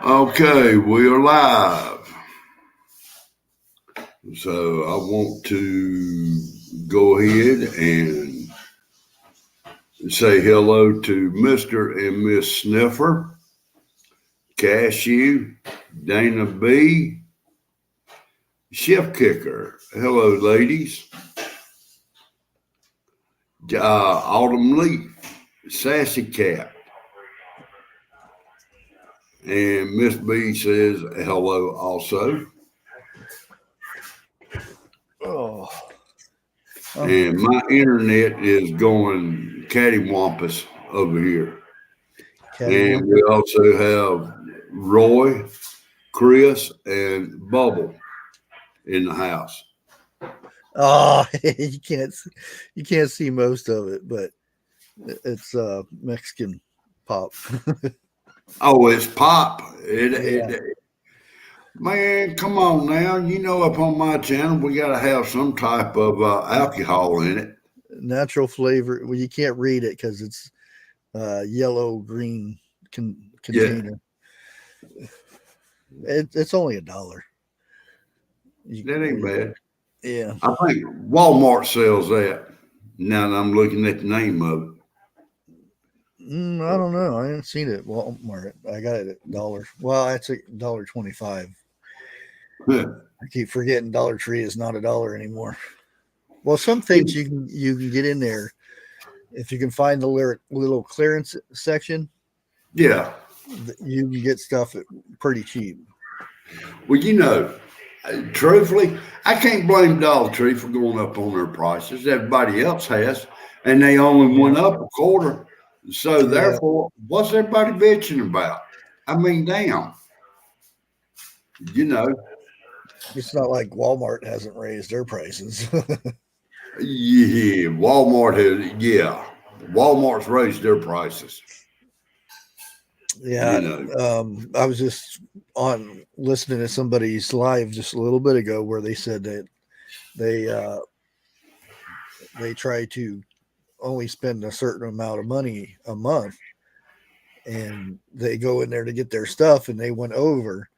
Okay, we are live. So I want to go ahead and say hello to Mr. and Miss Sniffer, Cashew, Dana B, Chef Kicker. Hello, ladies. Autumn Leaf, Sassy Cat. And Miss B says hello also. Oh. And my internet is going cattywampus over here. And we also have Roy, Chris, and Bubble in the house. Oh, you can't see most of it, but it's Mexican pop. Oh, it's pop. Man, come on now. You know, up on my channel, we got to have some type of alcohol in it. Natural flavor. Well, you can't read it because it's yellow green container. Yeah. It's only $1. That ain't bad. Yeah. I think Walmart sells that. Now that I'm looking at the name of it. I don't know. I haven't seen it at Walmart. I got it at $1. Well, that's $1.25. I keep forgetting Dollar Tree is not $1 anymore. Well, some things you can get in there if you can find the little clearance section. Yeah, you can get stuff pretty cheap. Well, you know, truthfully, I can't blame Dollar Tree for going up on their prices. Everybody else has, and they only went up a quarter. So therefore, what's everybody bitching about? I mean, damn. You know, it's not like Walmart hasn't raised their prices. Yeah, Walmart has. Yeah, Walmart's raised their prices. Yeah, I was just on listening to somebody's live just a little bit ago where they said that they try to only spend a certain amount of money a month, and they go in there to get their stuff, and they went over,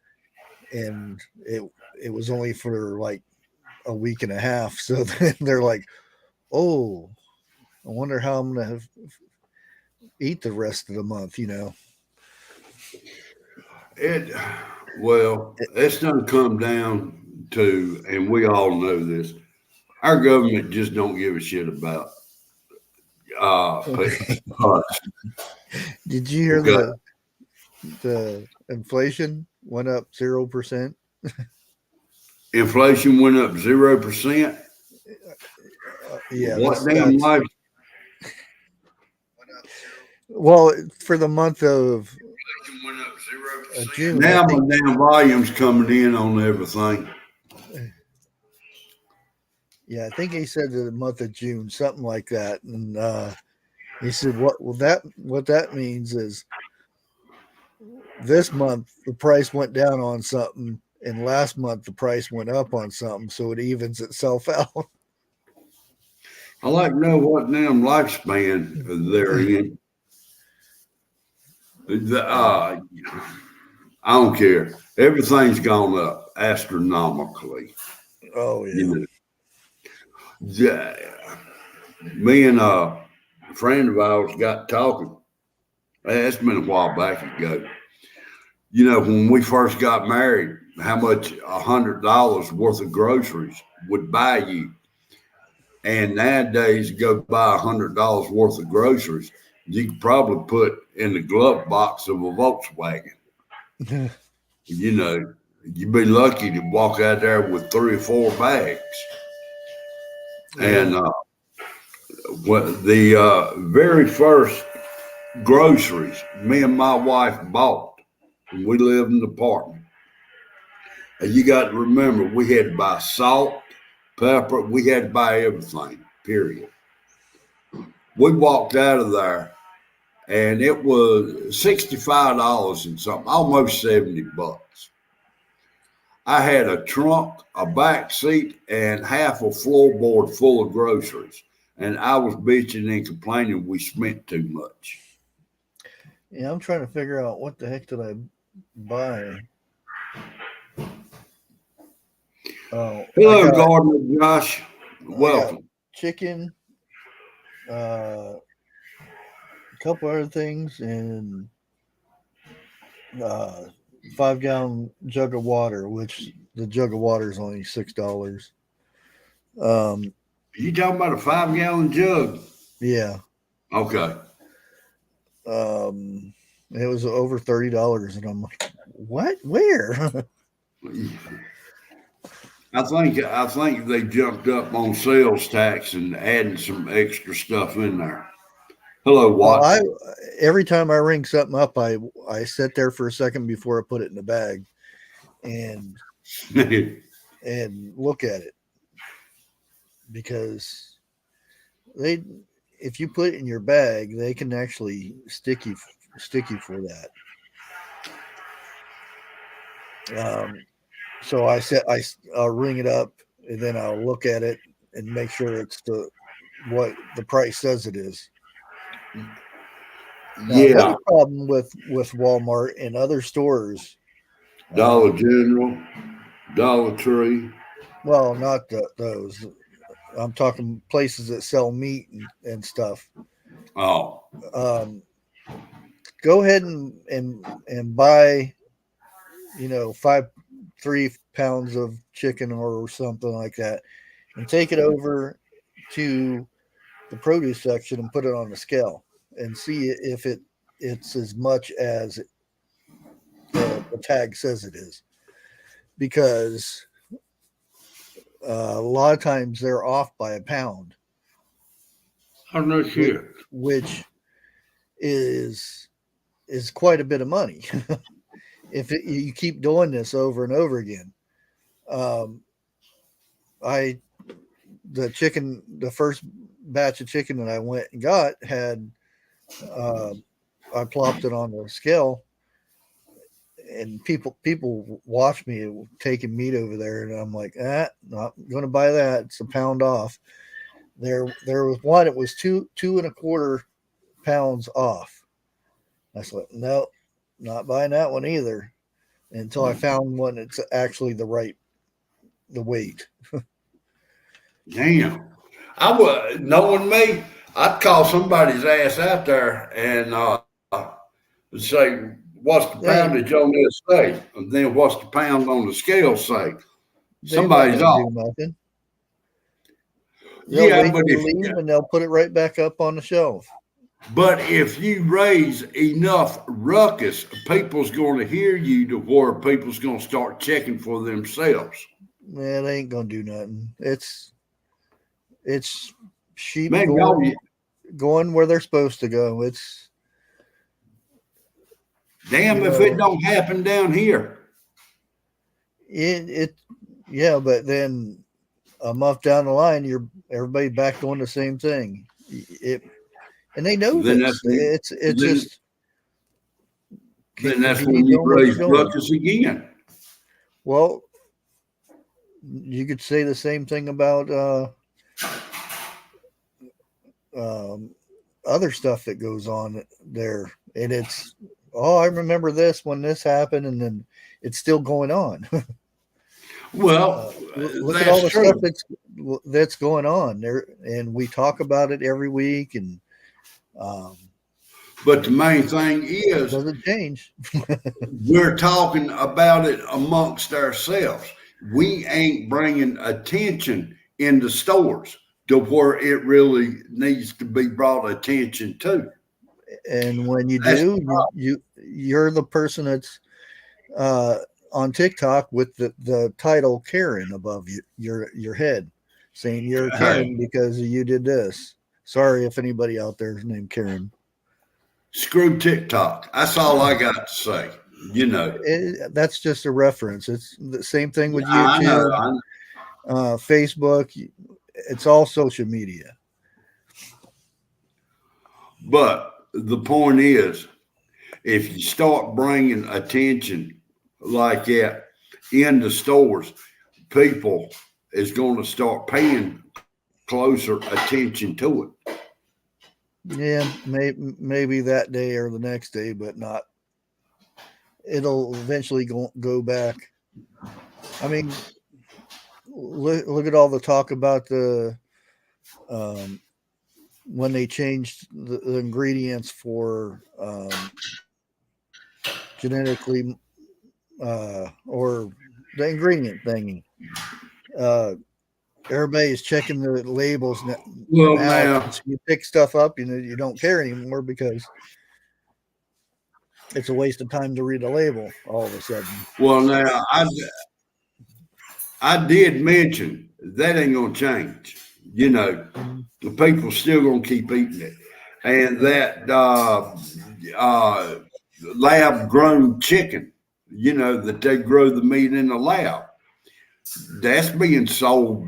and it was only for like a week and a half. So then they're like, "Oh, I wonder how I'm gonna eat the rest of the month." You know. It's done come down to, and we all know this. Our government just don't give a shit about us. Did you hear the inflation went up 0%? Inflation went up 0%. Yeah. What damn life? Well, for the month of June. Now my damn volume's coming in on everything. Yeah, I think he said the month of June, something like that, and he said, "What that means is this month the price went down on something, and last month the price went up on something, so it evens itself out." I like to know what damn lifespan they're in. I don't care. Everything's gone up astronomically. Oh yeah. You know? Yeah. Me and a friend of ours got talking. It's been a while back ago. You know, when we first got married, how much $100 worth of groceries would buy you. And nowadays, you go buy $100 worth of groceries, you could probably put in the glove box of a Volkswagen. You know, you'd be lucky to walk out there with 3 or 4 bags. And what the very first groceries me and my wife bought when we lived in the apartment. And you got to remember, we had to buy salt, pepper. We had to buy everything, period. We walked out of there, and it was $65 and something, almost $70. I had a trunk, a back seat, and half a floorboard full of groceries. And I was bitching and complaining we spent too much. Yeah, I'm trying to figure out what the heck did I buy. Oh, Hello, Gardner Josh. I got Welcome. chicken, a couple other things, and 5-gallon jug of water, which the jug of water is only $6. Um, You talking about a 5-gallon jug? yeah. Okay. It was over $30, and I'm like, what? Where? I think they jumped up on sales tax and adding some extra stuff in there. Hello, Well, Watson. every time I ring something up, I sit there for a second before I put it in the bag, and look at it, because they if you put it in your bag, they can actually stick you for that. So I'll ring it up, and then I'll look at it and make sure it's what the price says it is. Now, the Yeah, other problem with Walmart and other stores, Dollar General, Dollar Tree. well, not those. I'm talking places that sell meat and stuff. Oh, Um, Go ahead and buy, 3 pounds of chicken or something like that, and take it over to the produce section and put it on the scale and see if it's as much as the tag says it is, because a lot of times they're off by a pound, I'm not which, sure. which is quite a bit of money if you keep doing this over and over again. Um, I the first batch of chicken that I went and got had, uh, I plopped it on the scale, and people watch me taking meat over there, and I'm like, not going to buy that. It's a pound off. There was one. It was 2.25 pounds off. I said, no, not buying that one either, until I found one that's actually the weight. Damn. I would, knowing me, I'd call somebody's ass out there and say, "What's the They poundage on this say?" And then what's the pound on the scale say? they're not Somebody's going to do off. nothing. They'll Yeah, wait but till you leave, and they'll put it right back up on the shelf. if you raise enough ruckus, people's going to hear you to where people's going to start checking for themselves. Man, they ain't going to do nothing. It's sheep Man, y'all, going where they're supposed to go. It's damn you if it know don't happen down here. it yeah, but then a month down the line, everybody back doing the same thing. And they know Then this. that's when, It's then just then that's when continue you doing what raise you're doing. ruckus again. Well, you could say the same thing about um, other stuff that goes on there, and it's, oh, I remember this when this happened, and then it's still going on. Well, Look at all that's the stuff true. that's going on there, and we talk about it every week, and um, But the main thing it is, doesn't change. we're talking about it amongst ourselves. We ain't bringing attention into stores to where it really needs to be brought attention to. And when you That's do, you're the person that's uh, on TikTok with the title Karen above your head, saying you're hey, Karen because you did this. Sorry if anybody out there is named Karen. screw TikTok. That's all I got to say. You know, That's just a reference. It's the same thing with I know, YouTube, Facebook. It's all social media. but the point is, if you start bringing attention like that into stores, people is going to start paying closer attention to it. Yeah, maybe that day or the next day, but not. It'll eventually go back. I mean, look at all the talk about the when they changed the ingredients for genetically or the ingredient thingy. Uh, Everybody is checking the labels Well, now. now, So you pick stuff up, you don't care anymore because it's a waste of time to read a label all of a sudden. well, now, I did mention that ain't gonna change. You know, Mhm. the people still gonna keep eating it, and that uh, lab grown chicken, you know, that they grow the meat in the lab, that's being sold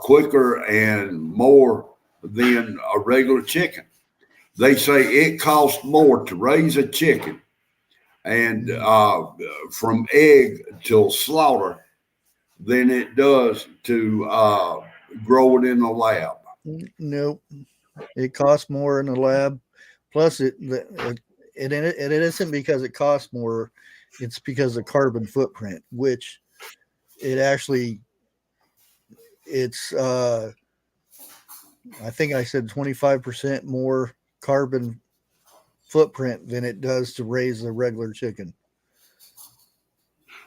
quicker and more than a regular chicken. They say it costs more to raise a chicken and from egg till slaughter than it does to grow it in a lab. Nope, it costs more in the lab. Plus, it isn't because it costs more. It's because of carbon footprint, which it actually it's I think I said 25% more carbon footprint than it does to raise a regular chicken.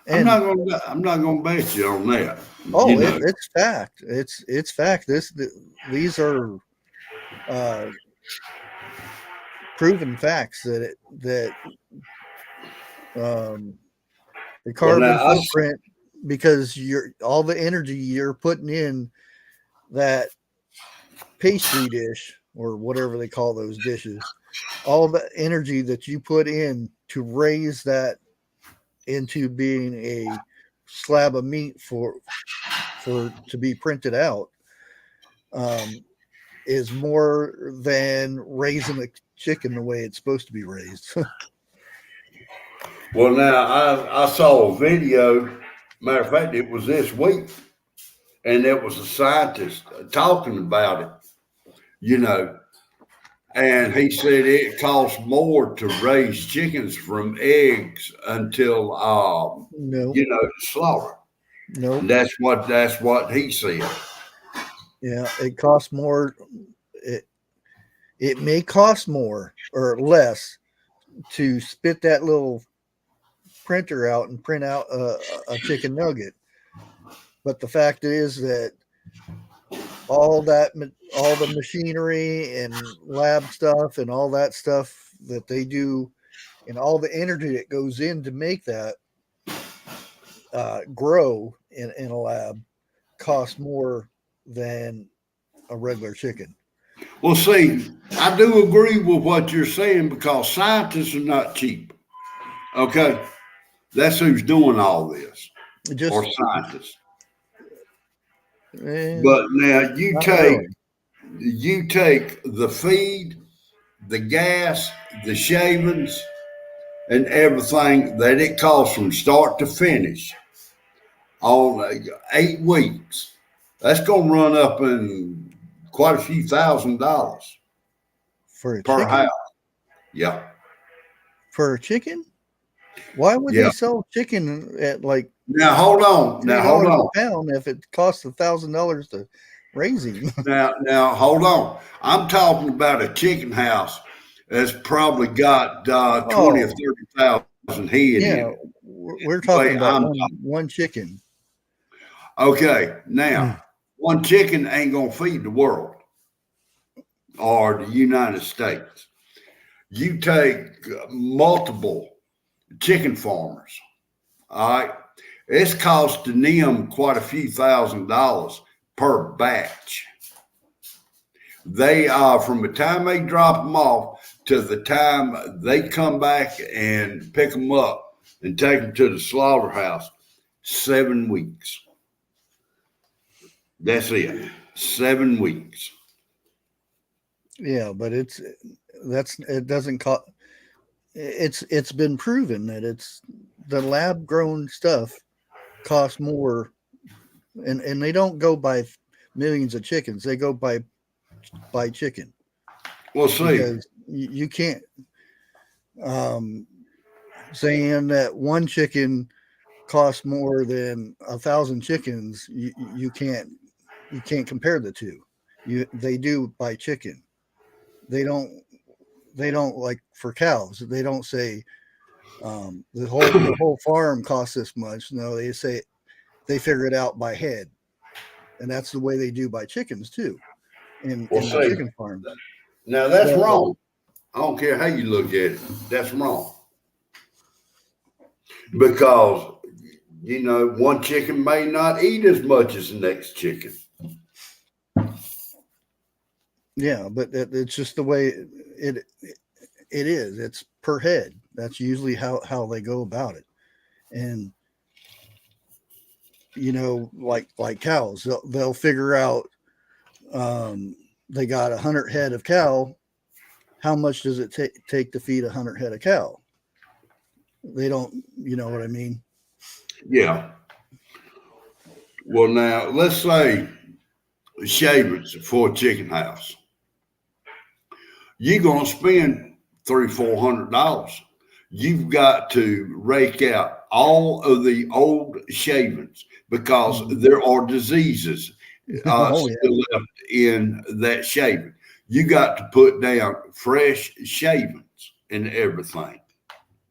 And I'm not gonna bet you on that. You oh, know. it's fact. It's fact. These are uh, proven facts that um, the Well, now carbon footprint, because you're all the energy you're putting in that pastry dish or whatever they call those dishes, all the energy that you put in to raise that into being a slab of meat for to be printed out um, is more than raising a chicken the way it's supposed to be raised. well, now I saw a video. Matter of fact, it was this week, and it was a scientist talking about it. You know, and he said it costs more to raise chickens from eggs until No, you know slaughter. no, That's what he said. yeah, it costs more. It it may cost more or less to spit that little printer out and print out a chicken nugget, but the fact is that all the machinery and lab stuff and all that stuff that they do and all the energy that goes in to make that grow in a lab costs more than a regular chicken. Well, see, I do agree with what you're saying because scientists are not cheap. Okay, that's who's doing all this, It or just scientists. eh, But now not really. you take the feed, the gas, the shavings, and everything that it costs from start to finish on 8 weeks. That's going to run up in quite a few $1,000s For a per chicken? house. Yeah, For a chicken? Why would they yeah. sell chicken at like Now hold on. three Now hold dollars a on. pound if it costs $1,000 to raise him? Now hold on. I'm talking about a chicken house that's probably got 20 or Oh, 30,000 head yeah. in it. We're The way talking about I'm one chicken. okay. Mm. Now, one chicken ain't gonna feed the world or the United States. You take multiple chicken farmers, all right? It's costing them quite a few $1,000s per batch. They from the time they drop them off to the time they come back and pick them up and take them to the slaughterhouse, 7 weeks. That's it. 7 weeks. Yeah, but it doesn't cost. It's been proven that it's the lab grown stuff costs more, and they don't go by millions of chickens. They go by chicken. Well, see, because you can't saying that one chicken costs more than 1,000 chickens. You can't compare the two. They do by chicken. They don't like for cows. They don't say the whole farm costs this much. No, they say they figure it out by head, and that's the way they do by chickens too well, in the see. chicken farms. Now that's But wrong. I don't care how you look at it. That's wrong because one chicken may not eat as much as the next chicken. yeah, but it's just the way it is. It's per head. That's usually how they go about it, and like cows, they'll figure out they got 100 head of cow. How much does it take to feed 100 head of cow? They don't, you know what I mean? Yeah. Well, now let's say shavings for a chicken house. You're gonna spend $300-400. You've got to rake out all of the old shavings because there are diseases Oh yeah. still left in that shaving. You got to put down fresh shavings and everything,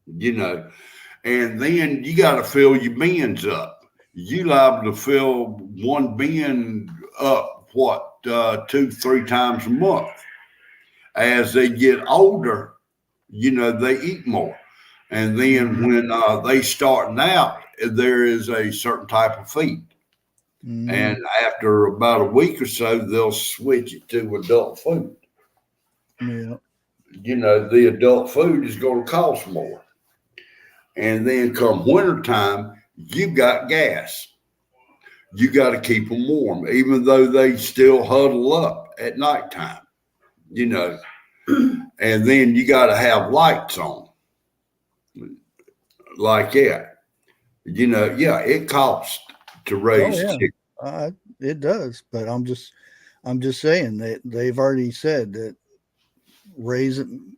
and then you got to fill your bins up. You liable to fill one bin up, 2-3 times a month. As they get older, they eat more. And then when they starting out, there is a certain type of feed. And after about a week or so, they'll switch it to adult food. Yeah. The adult food is going to cost more. And then come wintertime, you got gas. You got to keep them warm, even though they still huddle up at nighttime, and then you got to have lights on like that. Yeah, it costs to raise chicken. It does, but I'm just saying that they've already said that raising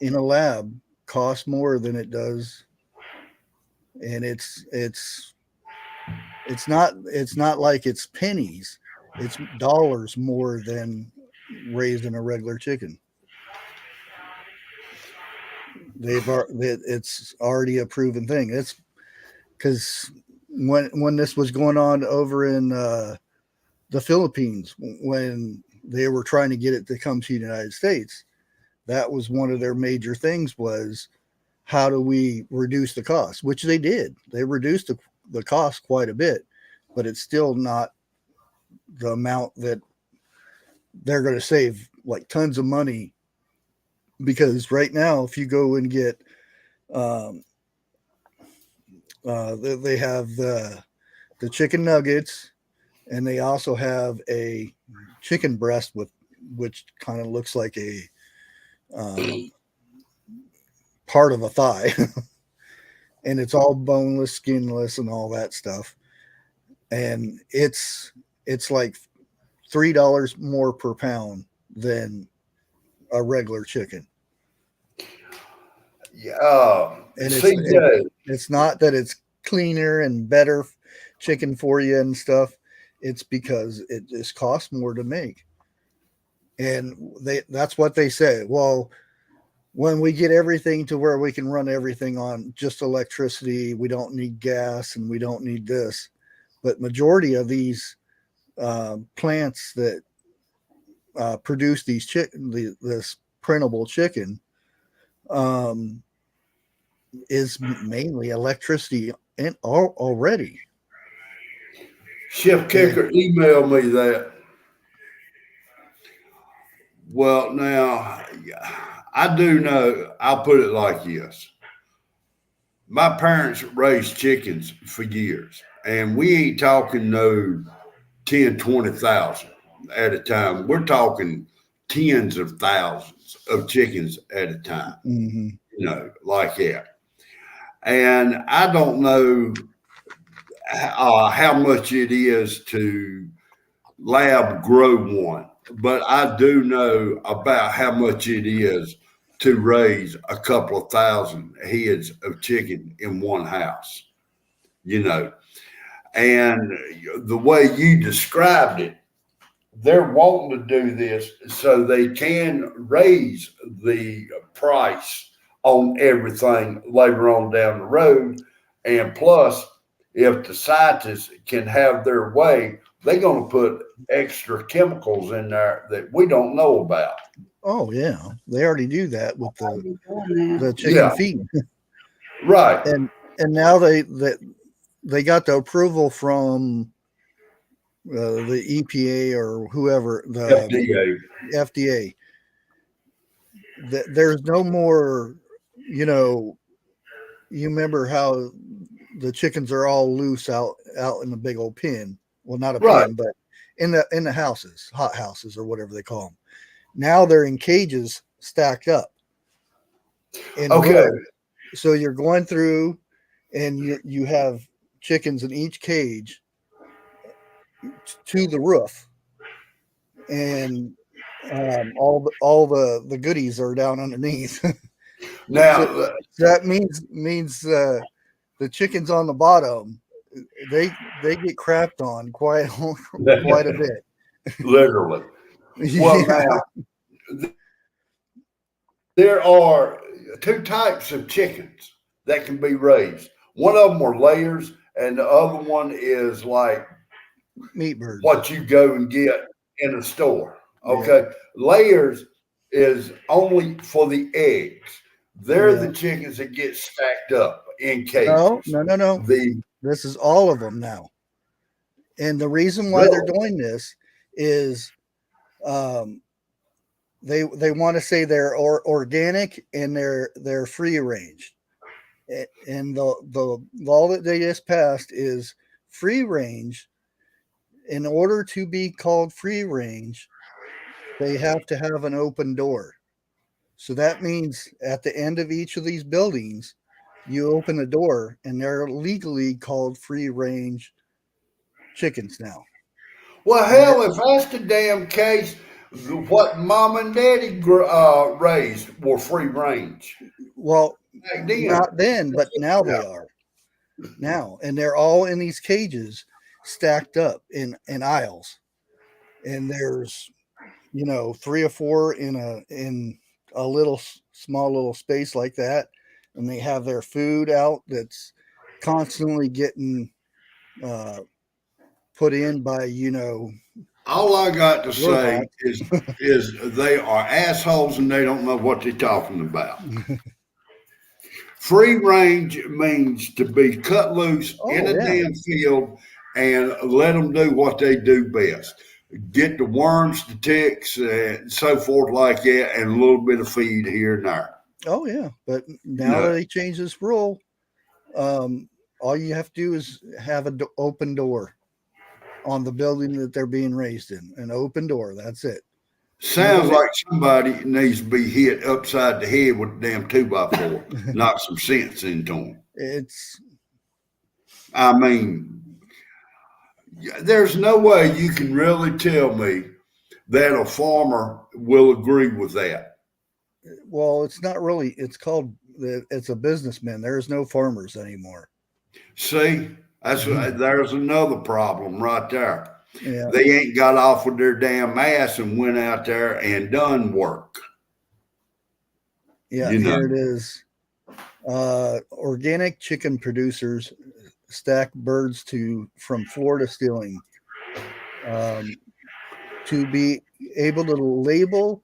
in a lab costs more than it does, and it's not like it's pennies, it's dollars more than raising a regular chicken. It's already a proven thing. It's because when this was going on over in the Philippines, when they were trying to get it to come to the United States, that was one of their major things was how do we reduce the cost, which they did. They reduced the cost quite a bit, but it's still not the amount that they're going to save like tons of money. Because right now, if you go and get, they have the chicken nuggets, and they also have a chicken breast which kind of looks like a part of a thigh, and it's all boneless, skinless, and all that stuff. And it's like $3 more per pound than a regular chicken. Yeah. And it's not that it's cleaner and better chicken for you and stuff. It's because it just costs more to make. And that's what they say. Well, when we get everything to where we can run everything on just electricity, we don't need gas and we don't need this. But majority of these plants that produce these this printable chicken is mainly electricity and already. Chef Kicker emailed me that. Well, now I do know. I'll put it like this: my parents raised chickens for years, and we ain't talking no 10, 20,000 at a time. We're talking tens of thousands of chickens at a time. Like that. And I don't know how much it is to lab grow one. but I do know about how much it is to raise a couple of thousand heads of chicken in one house, you know. And the way you described it, they're wanting to do this so they can raise the price on everything later on down the road. And plus, if the scientists can have their way, they're going to put extra chemicals in there that we don't know about. Oh yeah, they already do that with the chicken Yeah, feed, right. and now they got the approval from the EPA or whoever, the FDA. FDA. That there's no more, you know. You remember how the chickens are all loose out in the big old pen. Well, not a Right. pen, but in the houses, hot houses or whatever they call them. Now they're in cages stacked up in Okay. rows. So you're going through, and you have chickens in each cage to the roof, and all the goodies are down underneath. Now, So that means the chickens on the bottom, they get crapped on quite quite a bit. literally. Well, Yeah. now, there are two types of chickens that can be raised. One of them are layers, and the other one is like Meat birds. what you go and get in a store. Yeah. Okay. Layers is only for the eggs. They're Yeah. the chickens that get stacked up in No, cages. no. The This is all of them now. And the reason why they're Really? doing this is um, they want to say they're organic and they're free range. And the law that they just passed is free range. In order to be called free range, they have to have an open door. So that means at the end of each of these buildings, you open the door and they're legally called free range chickens now. Well, And hell, if that's the damn case, what mom and daddy raised were free range well, back then. not then, but now Yeah. they are. Now, and they're all in these cages stacked up in aisles. And there's, you know, 3 or 4 in a little small little space like that, and they have their food out that's constantly getting uh, put in by, you know, All I got to say robots. is they are assholes and they don't know what they're talking about. Free range means to be cut loose in Oh a yeah, damn field and let them do what they do best. Get the worms, the ticks, and so forth like that, and a little bit of feed here and there. oh yeah. But You now that know, they changed this rule, um, all you have to do is have an open door on the building that they're being raised in. An open door. That's it. sounds like somebody needs to be hit upside the head with a damn 2x4, knock some sense into them. It's I mean, there's no way you can really tell me that a farmer will agree with that. well, it's not really. It's called. It's a businessman. There's no farmers anymore. See, there's another problem right there. Yeah, They ain't got off with their damn ass and went out there and done work. yeah. You know, Here it is. Organic chicken producers stack birds from floor to ceiling. To be able to label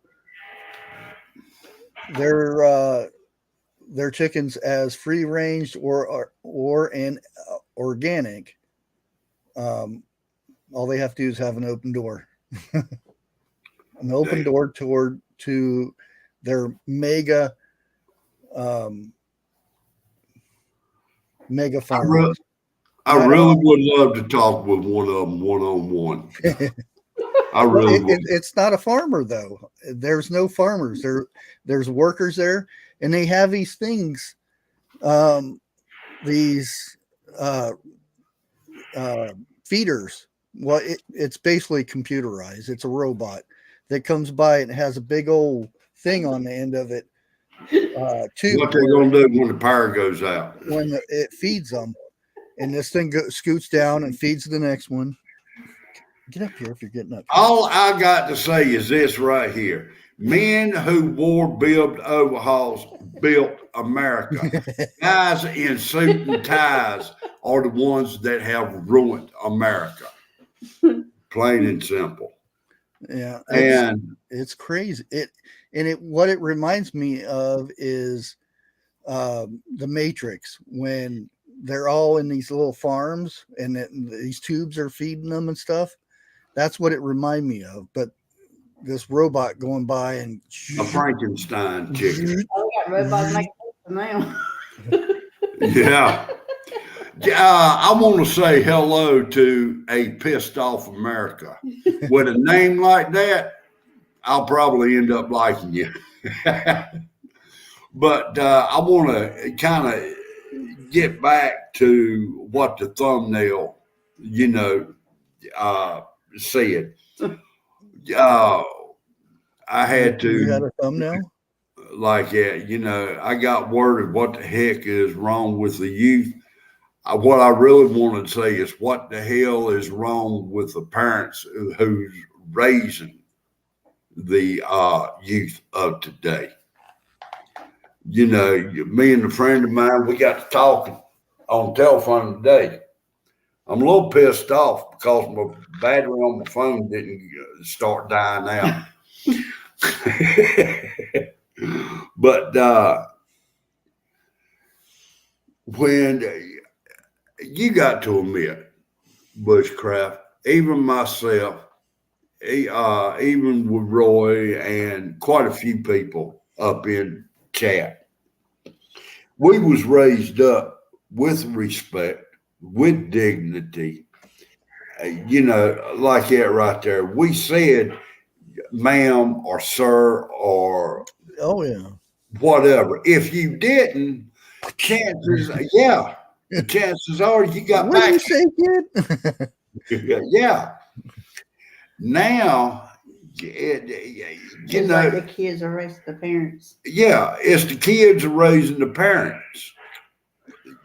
their chickens as free range or an organic, all they have to do is have an open door, an open door to their mega I, farms. I really would love to talk with one of them one on one. I Well, really would. it's not a farmer though. There's no farmers. There's workers there, and they have these things, these uh, feeders. Well, it's basically computerized. It's a robot that comes by and has a big old thing on the end of it. Tube What they gonna do when the power goes out? when it feeds them, and this thing scoots down and feeds the next one. Get up here if you're getting up here. All I got to say is this right here. Men who wore bibbed overalls built America. Guys in suit and ties are the ones that have ruined America. Plain and simple. Yeah, And it's crazy. What it reminds me of is the Matrix, when they're all in these little farms and these tubes are feeding them and stuff. That's what it reminded me of. But this robot going by and a Frankenstein chicken. Oh, we got robots making now. Yeah. I want to say hello to a pissed off America. With a name like that, I'll probably end up liking you. But I want to kind of get back to what the thumbnail, said. I had to. You had a thumbnail? Like, I got word of what the heck is wrong with the youth. What I really want to say is what the hell is wrong with the parents who's raising the youth of today. Me and a friend of mine, we got to talking on the telephone today. I'm a little pissed off because my battery on my phone didn't start dying out. But when you got to admit, Bushcraft, even myself, even with Roy and quite a few people up in chat, we was raised up with respect, with dignity, like that right there. We said ma'am or sir or whatever. If you didn't, chances are you got what back. What did you say, kid? Yeah. Now, Like the kids are raising the parents. Yeah, it's the kids are raising the parents.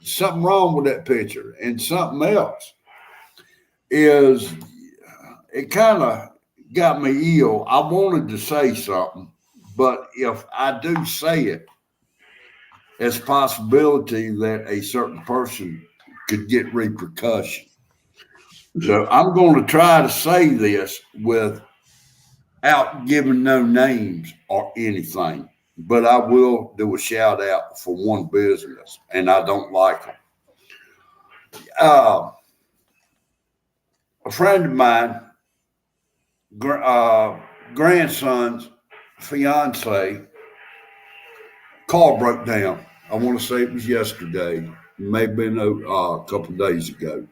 Something wrong with that picture. And something else is it kind of got me ill. I wanted to say something, but if I do say it, there's a possibility that a certain person could get repercussion. So I'm going to try to say this without giving no names or anything, but I will do a shout out for one business, and I don't like them. A friend of mine, grandson's fiance, car broke down. I want to say it was yesterday, maybe a couple of days ago.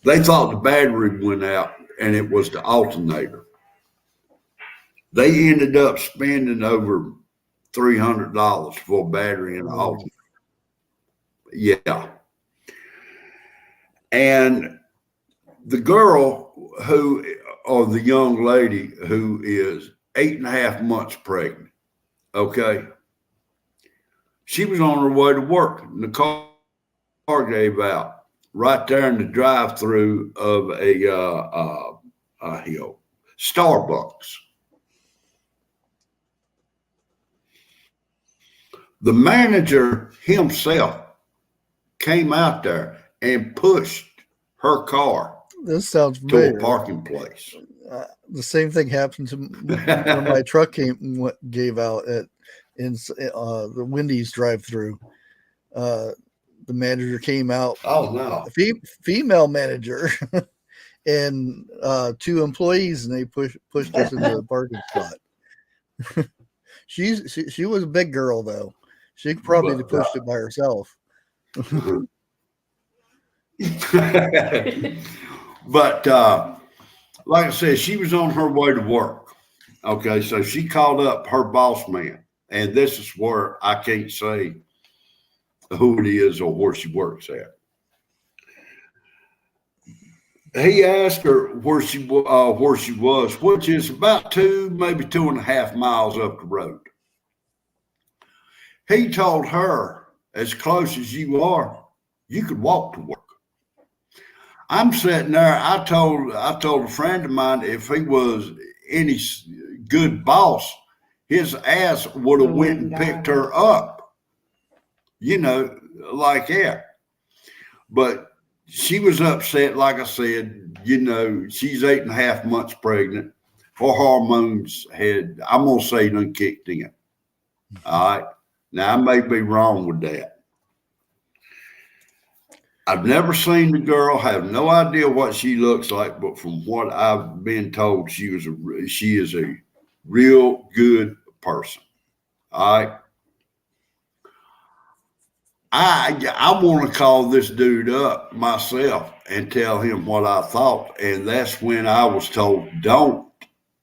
They thought the battery went out, and it was the alternator. They ended up spending over $300 for a battery and an alternator. Yeah. And the girl or the young lady who is 8.5 months pregnant, okay, she was on her way to work, and the car gave out right there in the drive-through of a Starbucks. The manager himself came out there and pushed her car This sounds to familiar. a parking place. The same thing happened to when my truck gave out in the Wendy's drive-through. The manager came out. Oh no, female manager, and 2 employees, and they pushed us into the parking spot. She was a big girl though. She could probably have pushed it by herself. But like I said, she was on her way to work. Okay, so she called up her boss man, and this is where I can't say who it is or where she works at. he asked her where she was, which is about 2, maybe 2.5 miles up the road. He told her, as close as you are, you could walk to work. I'm sitting there. I told a friend of mine if he was any good boss, his ass would have went and picked her up. You know, like that. But she was upset, like I said, you know, she's 8.5 months pregnant. Her hormones had, I'm going to say, done kicked in. All right. Now, I may be wrong with that. I've never seen the girl, have no idea what she looks like, but from what I've been told, she is a real good person. All right. I want to call this dude up myself and tell him what I thought. And that's when I was told, don't,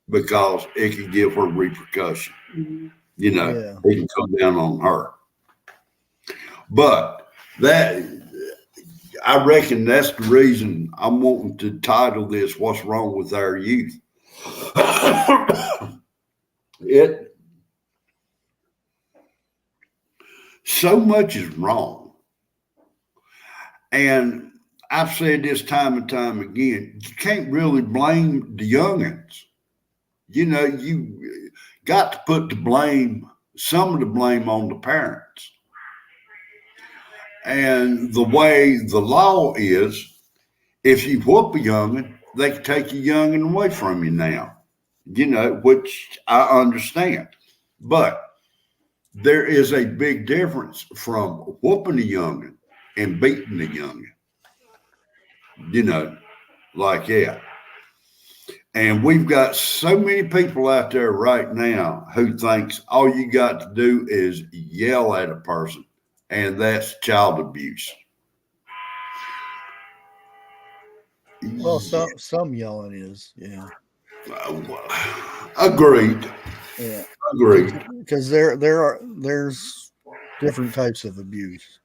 because it could give her repercussion. Mm-hmm. You know, it can come down on her. But I reckon that's the reason I'm wanting to title this, What's Wrong with Our Youth? So much is wrong. And I've said this time and time again, you can't really blame the youngins. You know, you got to put some of the blame on the parents. And the way the law is, if you whoop a youngin, they can take a youngin away from you now, you know, which I understand. But there is a big difference from whooping a youngin and beating a youngin, you know, like that. And we've got so many people out there right now who thinks all you got to do is yell at a person, and that's child abuse. Well, some yelling is, yeah. Agreed. Yeah. Agreed. Because there's different types of abuse.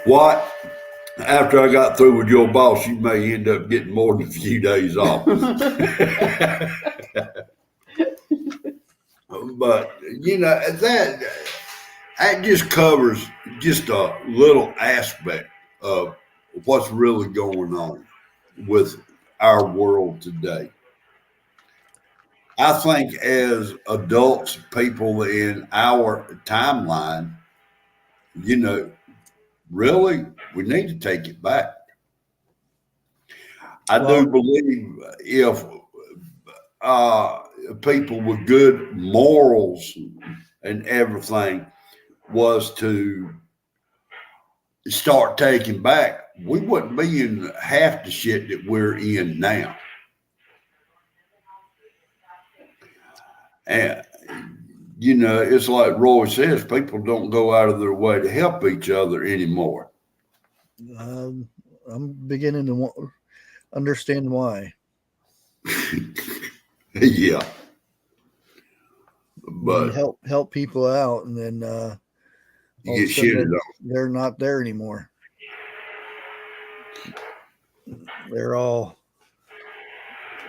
What? After I got through with your boss, you may end up getting more than a few days off. But, you know, that just covers just a little aspect of what's really going on with our world today. I think as adults, people in our timeline, you know, really, we need to take it back. I do believe if people with good morals and everything was to start taking back, we wouldn't be in half the shit that we're in now. And, you know, it's like Roy says, people don't go out of their way to help each other anymore. I'm beginning to understand why. Yeah. But help people out, and then you get shitted on. They're not there anymore. They're all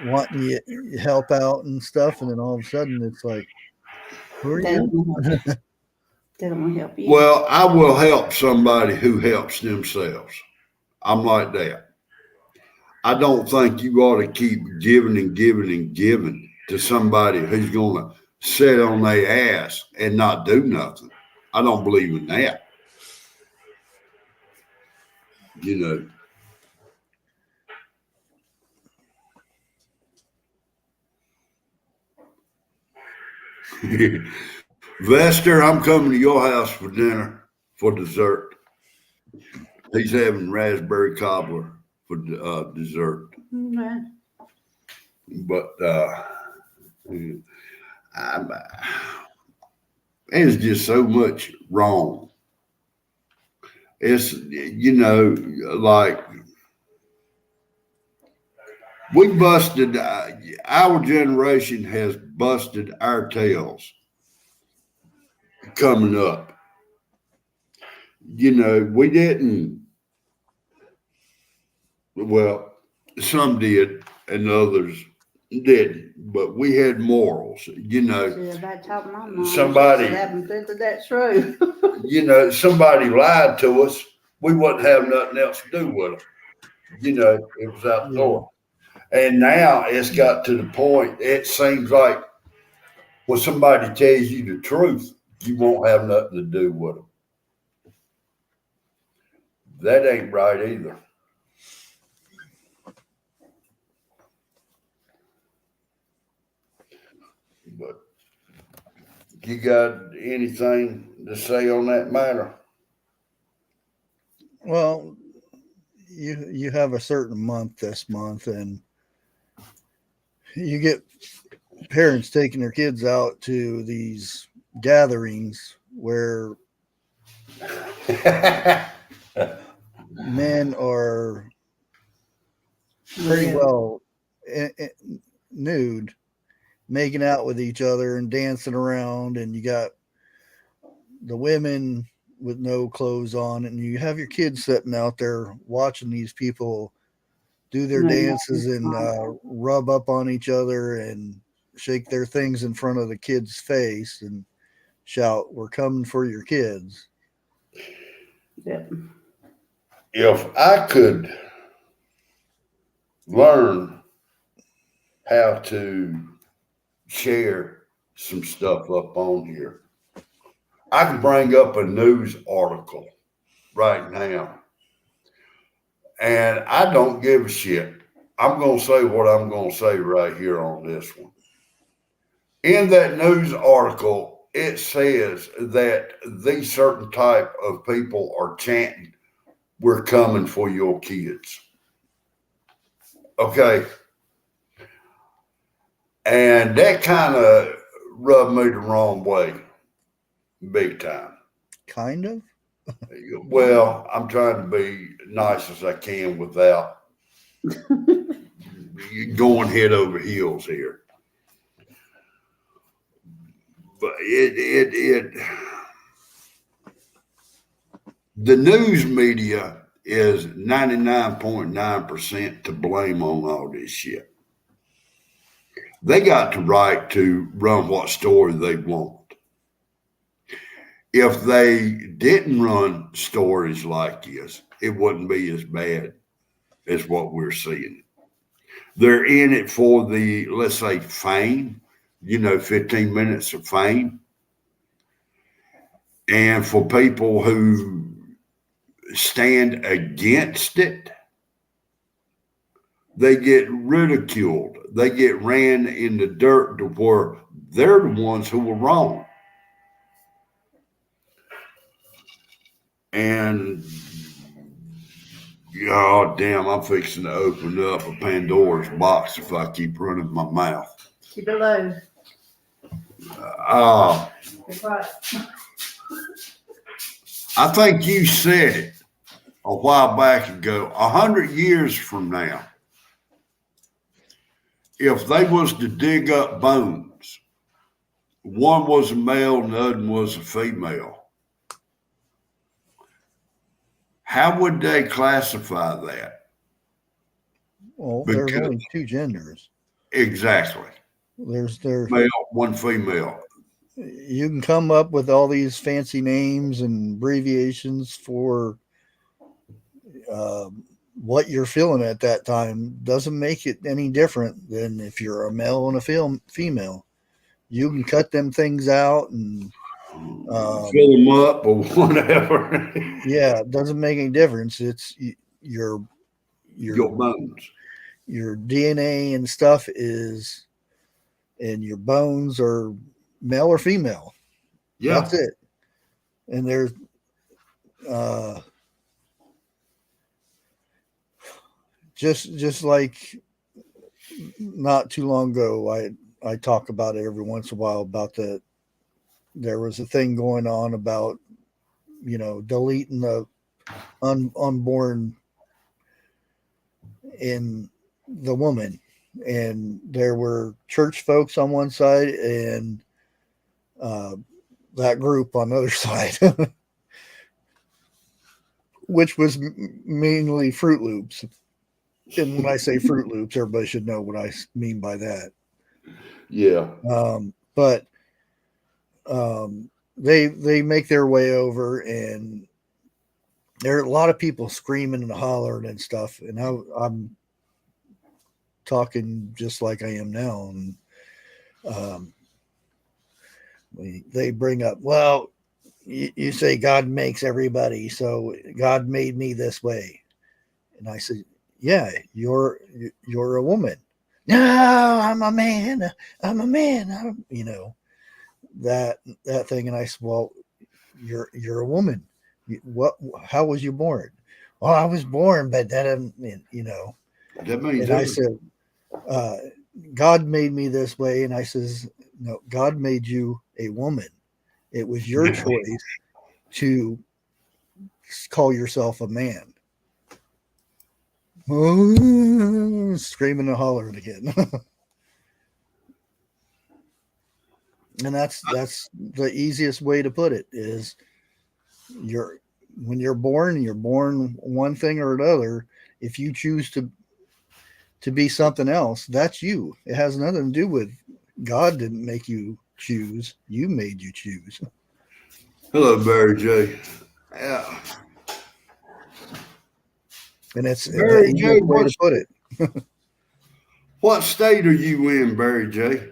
wanting you help out and stuff, and then all of a sudden it's like, who are you? They don't want to help you. Well, I will help somebody who helps themselves. I'm like that. I don't think you ought to keep giving and giving and giving to somebody who's going to sit on their ass and not do nothing. I don't believe in that. You know. Vester, I'm coming to your house for dinner for dessert. He's having raspberry cobbler for dessert. Okay. But there's just so much wrong. It's, you know, like we busted, our generation has busted our tails coming up. We didn't, well, some did and others didn't, but we had morals, See, if I taught my mom, Somebody- she haven't said that that's true. Somebody lied to us, we wouldn't have nothing else to do with them. It was out the door. And now it's got to the point, it seems like when somebody tells you the truth, you won't have nothing to do with them. That ain't right either. But you got anything to say on that matter? Well, you have a certain month this month, and you get parents taking their kids out to these gatherings where men are pretty Yeah. well nude, making out with each other and dancing around, and you got the women with no clothes on, and you have your kids sitting out there watching these people do their No, dances and rub up on each other and shake their things in front of the kid's face and shout, "We're coming for your kids." Yeah. If I could learn how to share some stuff up on here, I could bring up a news article right now. And I don't give a shit. I'm going to say what I'm going to say right here on this one. In that news article, it says that these certain type of people are chanting, "We're coming for your kids." Okay. And that kind of rubbed me the wrong way, big time. Kind of. Well, I'm trying to be nice as I can without going head over heels here. But the news media is 99.9% to blame on all this shit. They got the right to run what story they want. If they didn't run stories like this, it wouldn't be as bad as what we're seeing. They're in it for the, let's say, fame, 15 minutes of fame. And for people who stand against it, they get ridiculed. They get ran in the dirt to where they're the ones who were wrong. And God damn, I'm fixing to open up a Pandora's box if I keep running my mouth. Keep it low. That's right. I think you said it a while back ago, 100 years from now, if they was to dig up bones, one was a male and the other was a female, how would they classify that? Well, Because- there's only two genders. Exactly. There's Male, one female. you can come up with all these fancy names and abbreviations for what you're feeling at that time. Doesn't make it any different than if you're a male and a female. You can cut them things out and Fill them up or whatever. yeah, it doesn't make any difference. It's your bones. your DNA and stuff is, and your bones are male or female. Yeah. That's it. And there's just like not too long ago, I talk about it every once in a while about there was a thing going on about deleting the unborn in the woman, and there were church folks on one side and that group on the other side. which was mainly Fruit Loops. And when I say Fruit Loops, everybody should know what I mean by that. Yeah. But they make their way over, and there are a lot of people screaming and hollering and stuff. And I'm talking just like I am now, and they bring up, well, you say God makes everybody, so God made me this way, and I said, yeah, you're a woman. No, I'm a man. I'm a man. That thing. And I said, well, you're a woman. What? How was you born? Well, I was born, but that doesn't mean. That means And I said, God made me this way, and I says, no, God made you a woman. It was your choice to call yourself a man. Oh, screaming and hollering again. And that's the easiest way to put it is when you're born one thing or another. If you choose to be something else, that's you. It has nothing to do with God didn't make you choose. You made you choose. hello, Barry J. Yeah. And it's Barry the J, easiest way to put it. what state are you in, Barry J?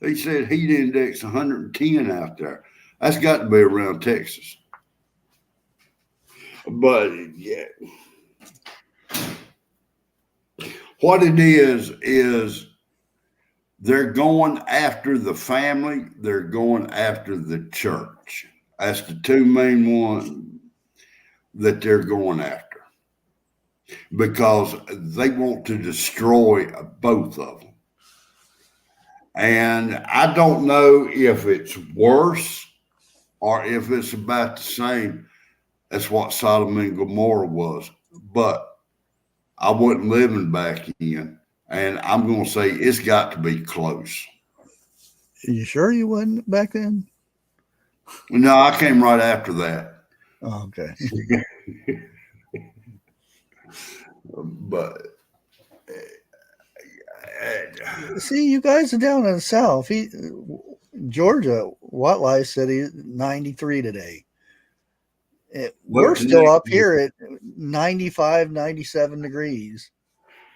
He said heat index 110 out there. That's got to be around Texas. But yeah, what it is they're going after the family. They're going after the church. That's the two main ones that they're going after because they want to destroy both of them. And I don't know if it's worse or if it's about the same as what Sodom and Gomorrah was. But I wasn't living back in, and I'm going to say it's got to be close. Are you sure you wasn't back then? No, I came right after that. Oh, okay. But See, you guys are down in the South. Georgia, Whatlife said he's 93 today. We're still up here at 95, 97 degrees.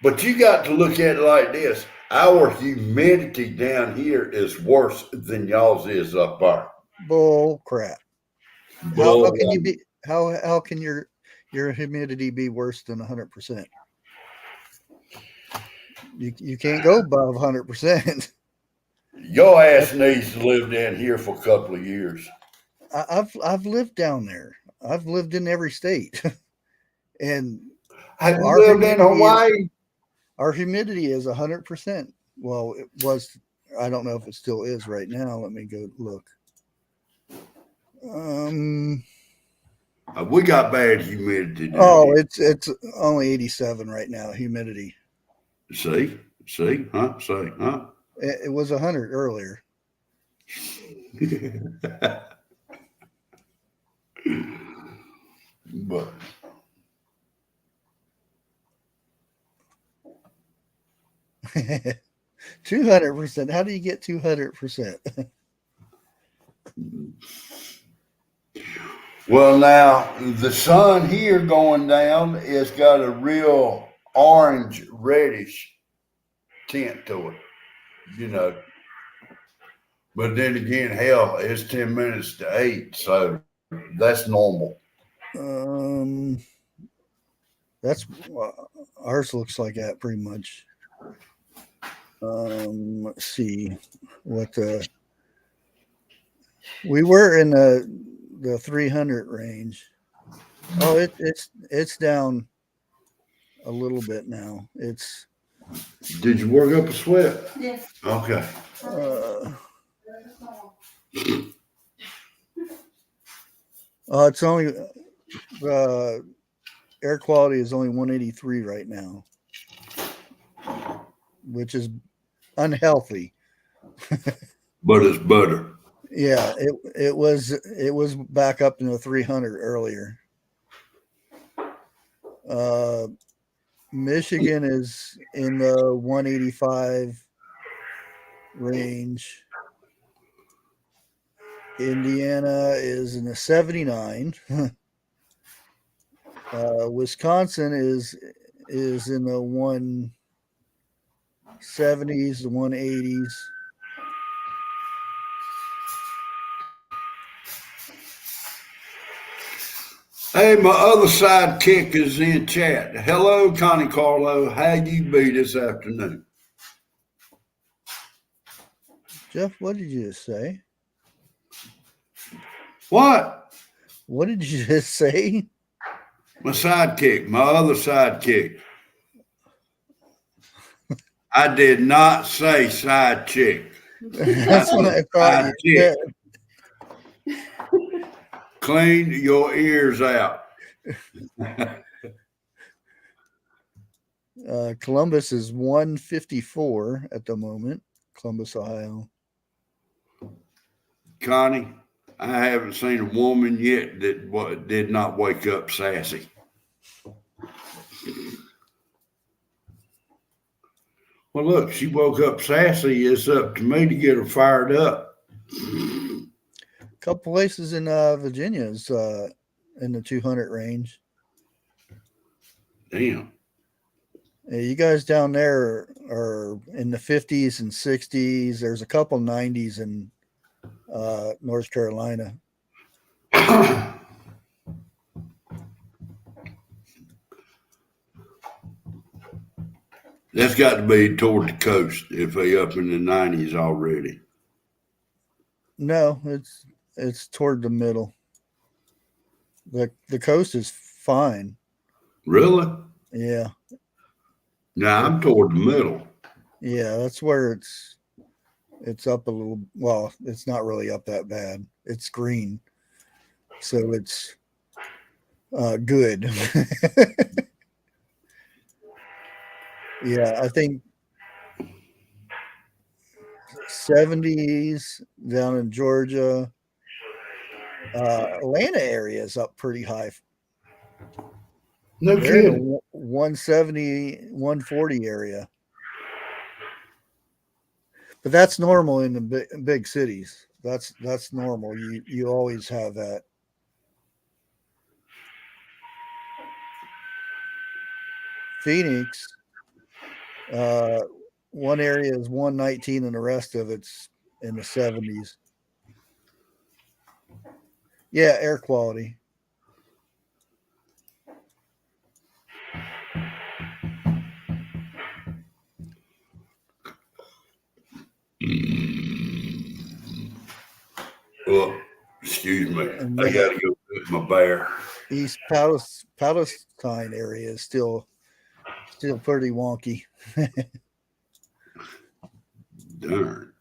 But you got to look at it like this. Our humidity down here is worse than y'all's is up there. Bull crap. Bull How can you be? How can your humidity be worse than 100%? You can't go above 100%. Your ass needs to live down here for a couple of years. I've lived down there. I've lived in every state, and Have you lived in Hawaii? Our humidity is 100%. Well, it was. I don't know if it still is right now. Let me go look. We got bad humidity. Oh, it's only 87 right now. Humidity. See, huh? It was 100 earlier. But 200%. How do you get 200%? well, now the sun here going down has got a real orange reddish tint to it, But then again, hell, it's 10 minutes to 8, so that's normal. That's ours looks like that pretty much. Let's see what we were in the 300 range. Oh, it's down a little bit now. It's. Did you work up a sweat? Yes. Okay. It's only air quality is only 183 right now, which is unhealthy. But it's better. Yeah, it was back up in the 300 earlier. Michigan is in the 185 range. Indiana is in the 79. Wisconsin is in the 170s, the 180s. Hey, my other sidekick is in chat. Hello, Connie Carlo. How you be this afternoon? Jeff, what did you just say? What? What did you just say? My sidekick, my other sidekick. I did not say side chick. That's what I thought you said. Clean your ears out. Columbus is 154 at the moment. Columbus, Ohio. Connie, I haven't seen a woman yet that did not wake up sassy. Well, look, she woke up sassy. It's up to me to get her fired up. A couple places in Virginia is in the 200 range. Damn. You guys down there are in the 50s and 60s. There's a couple 90s in North Carolina. That's got to be toward the coast if they up in the 90s already. No, it's toward the middle. The coast is fine. Really? Yeah. Now I'm toward the middle. Yeah, that's where it's up a little. Well, it's not really up that bad. It's green, so it's good. Yeah, I think 70s down in Georgia. Atlanta area is up pretty high. No They're in kidding. the 170, 140 area. But that's normal in the big cities. That's normal. You always have that. Phoenix, one area is 119 and the rest of it's in the 70s. Yeah, air quality. Oh, excuse me. And I got to go get my bear. East Palestine area is still pretty wonky. Darn.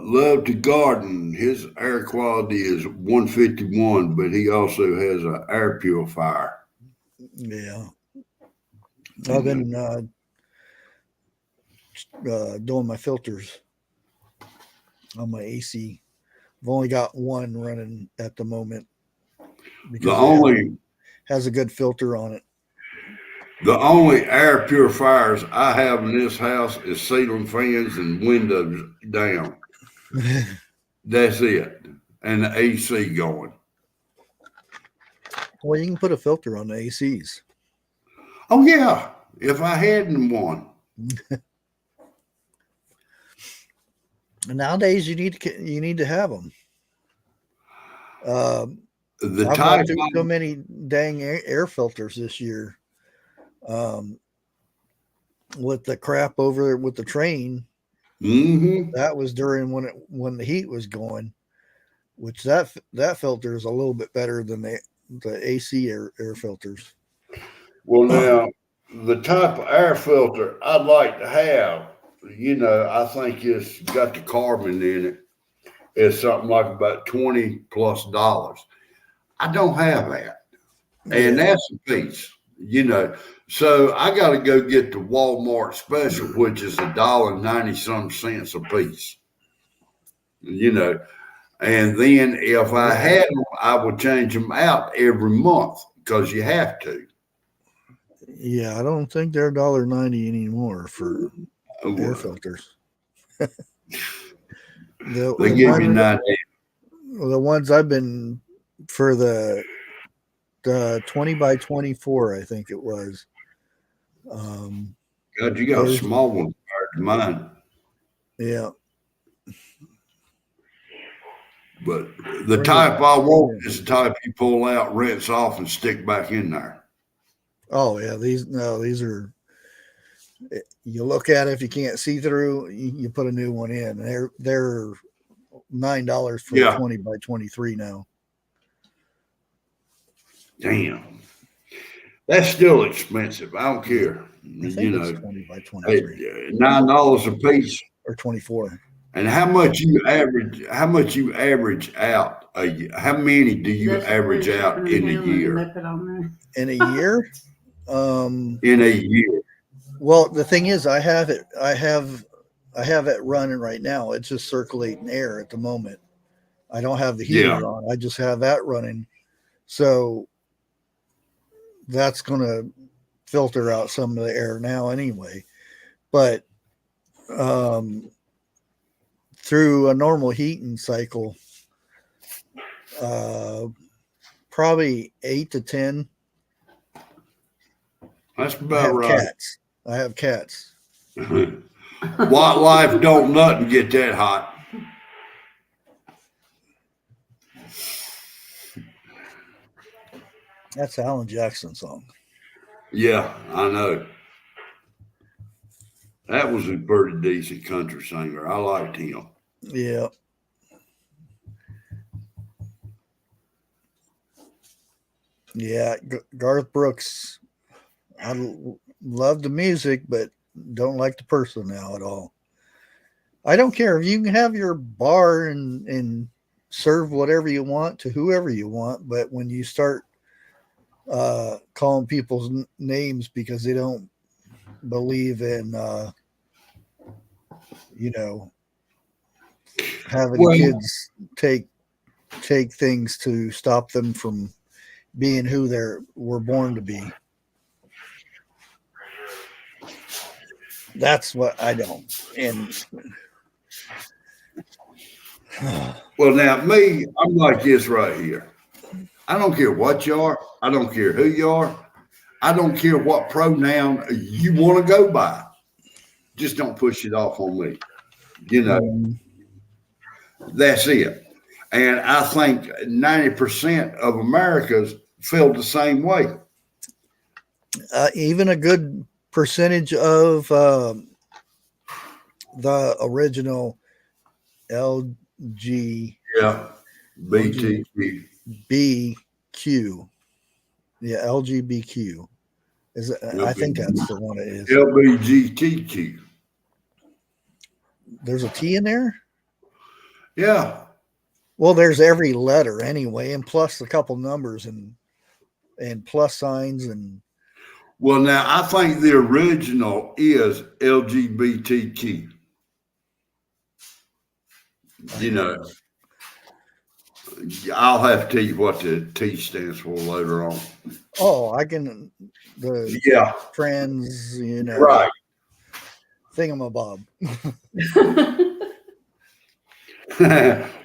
Love to garden. His air quality is 151, but he also has an air purifier. Yeah. I've been doing my filters on my AC. I've only got one running at the moment because it has a good filter on it. The only air purifiers I have in this house is ceiling fans and windows down. That's it. And the AC going. Well, you can put a filter on the ACs. Oh, yeah. If I hadn't one. Nowadays, you need to have them. The I've type bought so many dang air filters this year. With the crap over with the train, that was during when the heat was going, which that filter is a little bit better than the AC air filters. Well, now the type of air filter I'd like to have, I think it's got the carbon in it. It's something like about $20+ I don't have that, and that's a piece. So I got to go get the Walmart special, which is $1.90 some cents a piece. And then if I had them, I would change them out every month because you have to. Yeah, I don't think they're $1.90 anymore for air filters. They The give you one, 90. the ones I've been for the 20 by 24, I think it was. God, you got a Those- small one compared to mine. Yeah. But the type I want is the type you pull out, rinse off, and stick back in there. Oh yeah, these are. You look at it, if you can't see through, you put a new one in. They're $9 for Yeah. 20 by 23 now. Damn. That's still expensive. I don't care. I think You it's know, 20 by 23 $9 a piece. or 24. And how much you average out a year? How many do you That's average free out shipping in and a handling, year? they put on there. In a year? In a year. Well, the thing is, I have it running right now. It's just circulating air at the moment. I don't have the heater Yeah. on. I just have that running. So that's going to filter out some of the air now anyway. But through a normal heating cycle, probably 8 to 10. That's I about have right. cats. I have cats. Wildlife don't nothing get that hot. That's Alan Jackson's song. Yeah, I know. That was a pretty decent country singer. I liked him. Yeah. Yeah, Garth Brooks. Love the music, but don't like the person now at all. I don't care if you can have your bar and serve whatever you want to whoever you want, but when you start calling people's names because they don't believe in, having kids take things to stop them from being who were born to be. That's what I don't. And well, now me, I'm like this right here. I don't care what you are. I don't care who you are. I don't care what pronoun you want to go by. Just don't push it off on me. That's it. And I think 90% of Americans feel the same way. Even a good percentage of the original LGBTQ. Yeah, LGBTQ. I think that's the one it is. LGBTQ. There's a T in there? Yeah. Well, there's every letter anyway, and plus a couple numbers and plus signs and. Well, now I think the original is LGBTQ. I'll have to tell you what the T stands for later on. Oh, I can. Yeah. Trans, right. Thingamabob.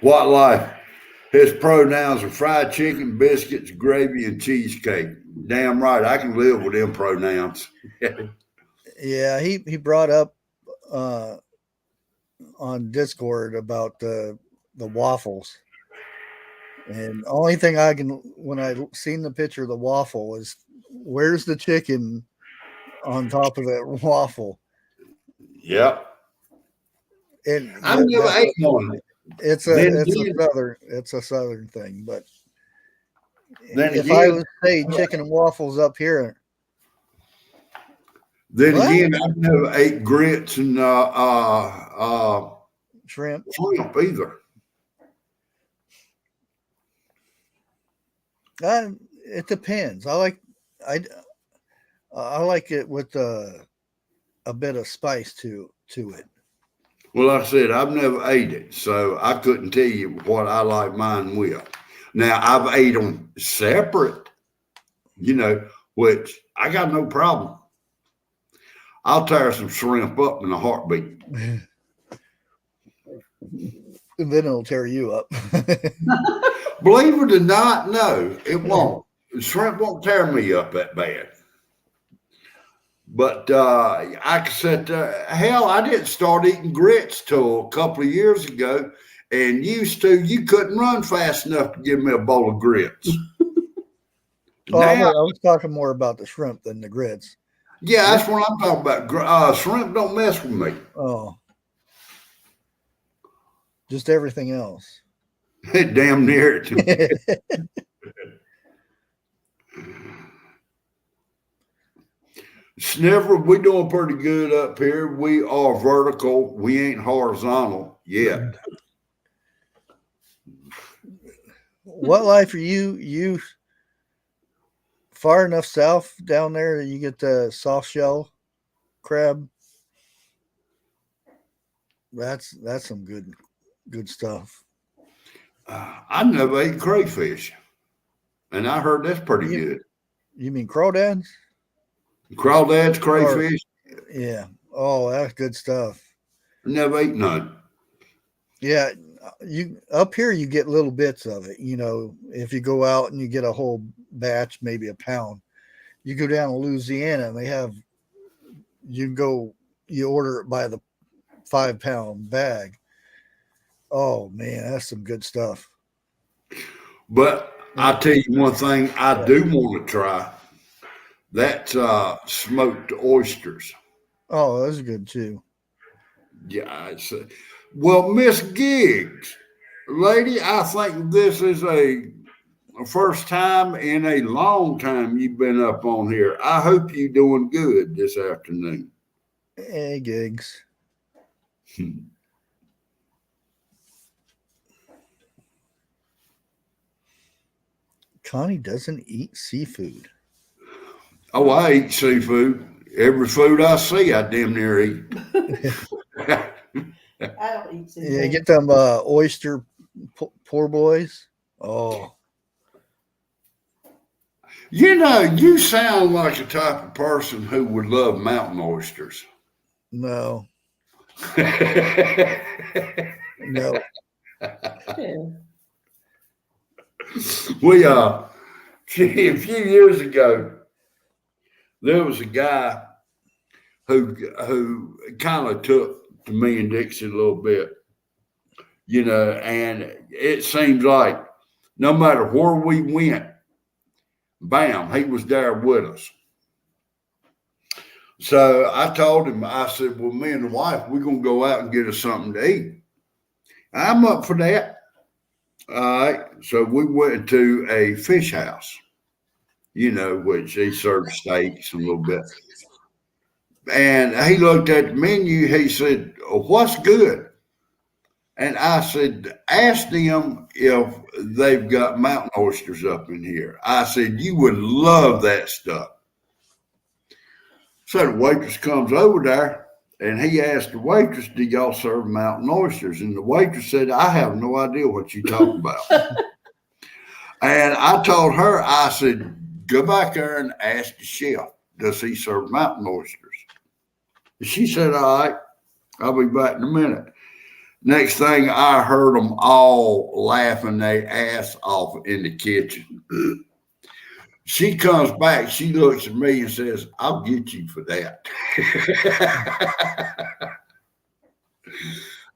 What life? His pronouns are fried chicken, biscuits, gravy, and cheesecake. Damn right, I can live with them pronouns. Yeah, he brought up on Discord about the waffles, and only thing I can, when I seen the picture of the waffle, is where's the chicken on top of that waffle? Yep. And I've never ate one. It's a southern thing, but then if again, I was say chicken and waffles up here, then again, I've never ate grits and shrimp either. It depends. I like it with a bit of spice to it. Well, like I said, I've never ate it, so I couldn't tell you what I like mine with. Now, I've ate them separate, which I got no problem. I'll tear some shrimp up in a heartbeat. And then it'll tear you up. Believe it or not, no, it won't. Shrimp won't tear me up that bad. But I said, hell, I didn't start eating grits till a couple of years ago. And you couldn't run fast enough to give me a bowl of grits. I Now, was talking more about the shrimp than the grits. yeah, that's what I'm talking about. Shrimp don't mess with me. Oh, just everything else. Damn near it. Sniver, we doing pretty good up here. We are vertical. We ain't horizontal yet. What life are you far enough south down there that you get the soft shell crab? That's some good stuff. I never ate crayfish, and I heard that's pretty good. You mean crawdads? Crawdads, crayfish. Yeah. Oh, that's good stuff. Never ate none. Yeah, you up here you get little bits of it. If you go out and you get a whole batch, maybe a pound. You go down to Louisiana and you order it by the 5-pound bag. Oh man, that's some good stuff. But I'll tell you one thing I do want to try. That's smoked oysters. Oh, those are good too. Yeah. Well, Miss Giggs, lady, I think this is a first time in a long time you've been up on here. I hope you're doing good this afternoon. Hey, Giggs. Connie doesn't eat seafood. Oh, I eat seafood. Every food I see, I damn near eat. I don't eat seafood. Yeah, get them oyster poor boys. Oh, You sound like the type of person who would love mountain oysters. no. No. Yeah. We a few years ago, there was a guy who kind of took to me and Dixie a little bit, and it seems like no matter where we went, bam, he was there with us. So I told him, I said, well, me and the wife, we're going to go out and get us something to eat. I'm up for that. All right. So we went to a fish house, which he served steaks and a little bit. And he looked at the menu. He said, what's good? And I said, ask them if they've got mountain oysters up in here. I said, you would love that stuff. So the waitress comes over there and he asked the waitress, do y'all serve mountain oysters? And the waitress said, I have no idea what you're talking about. And I told her, I said, go back there and ask the chef, does he serve mountain oysters? She said, all right, I'll be back in a minute. Next thing I heard them all laughing their ass off in the kitchen. She comes back, she looks at me and says, I'll get you for that.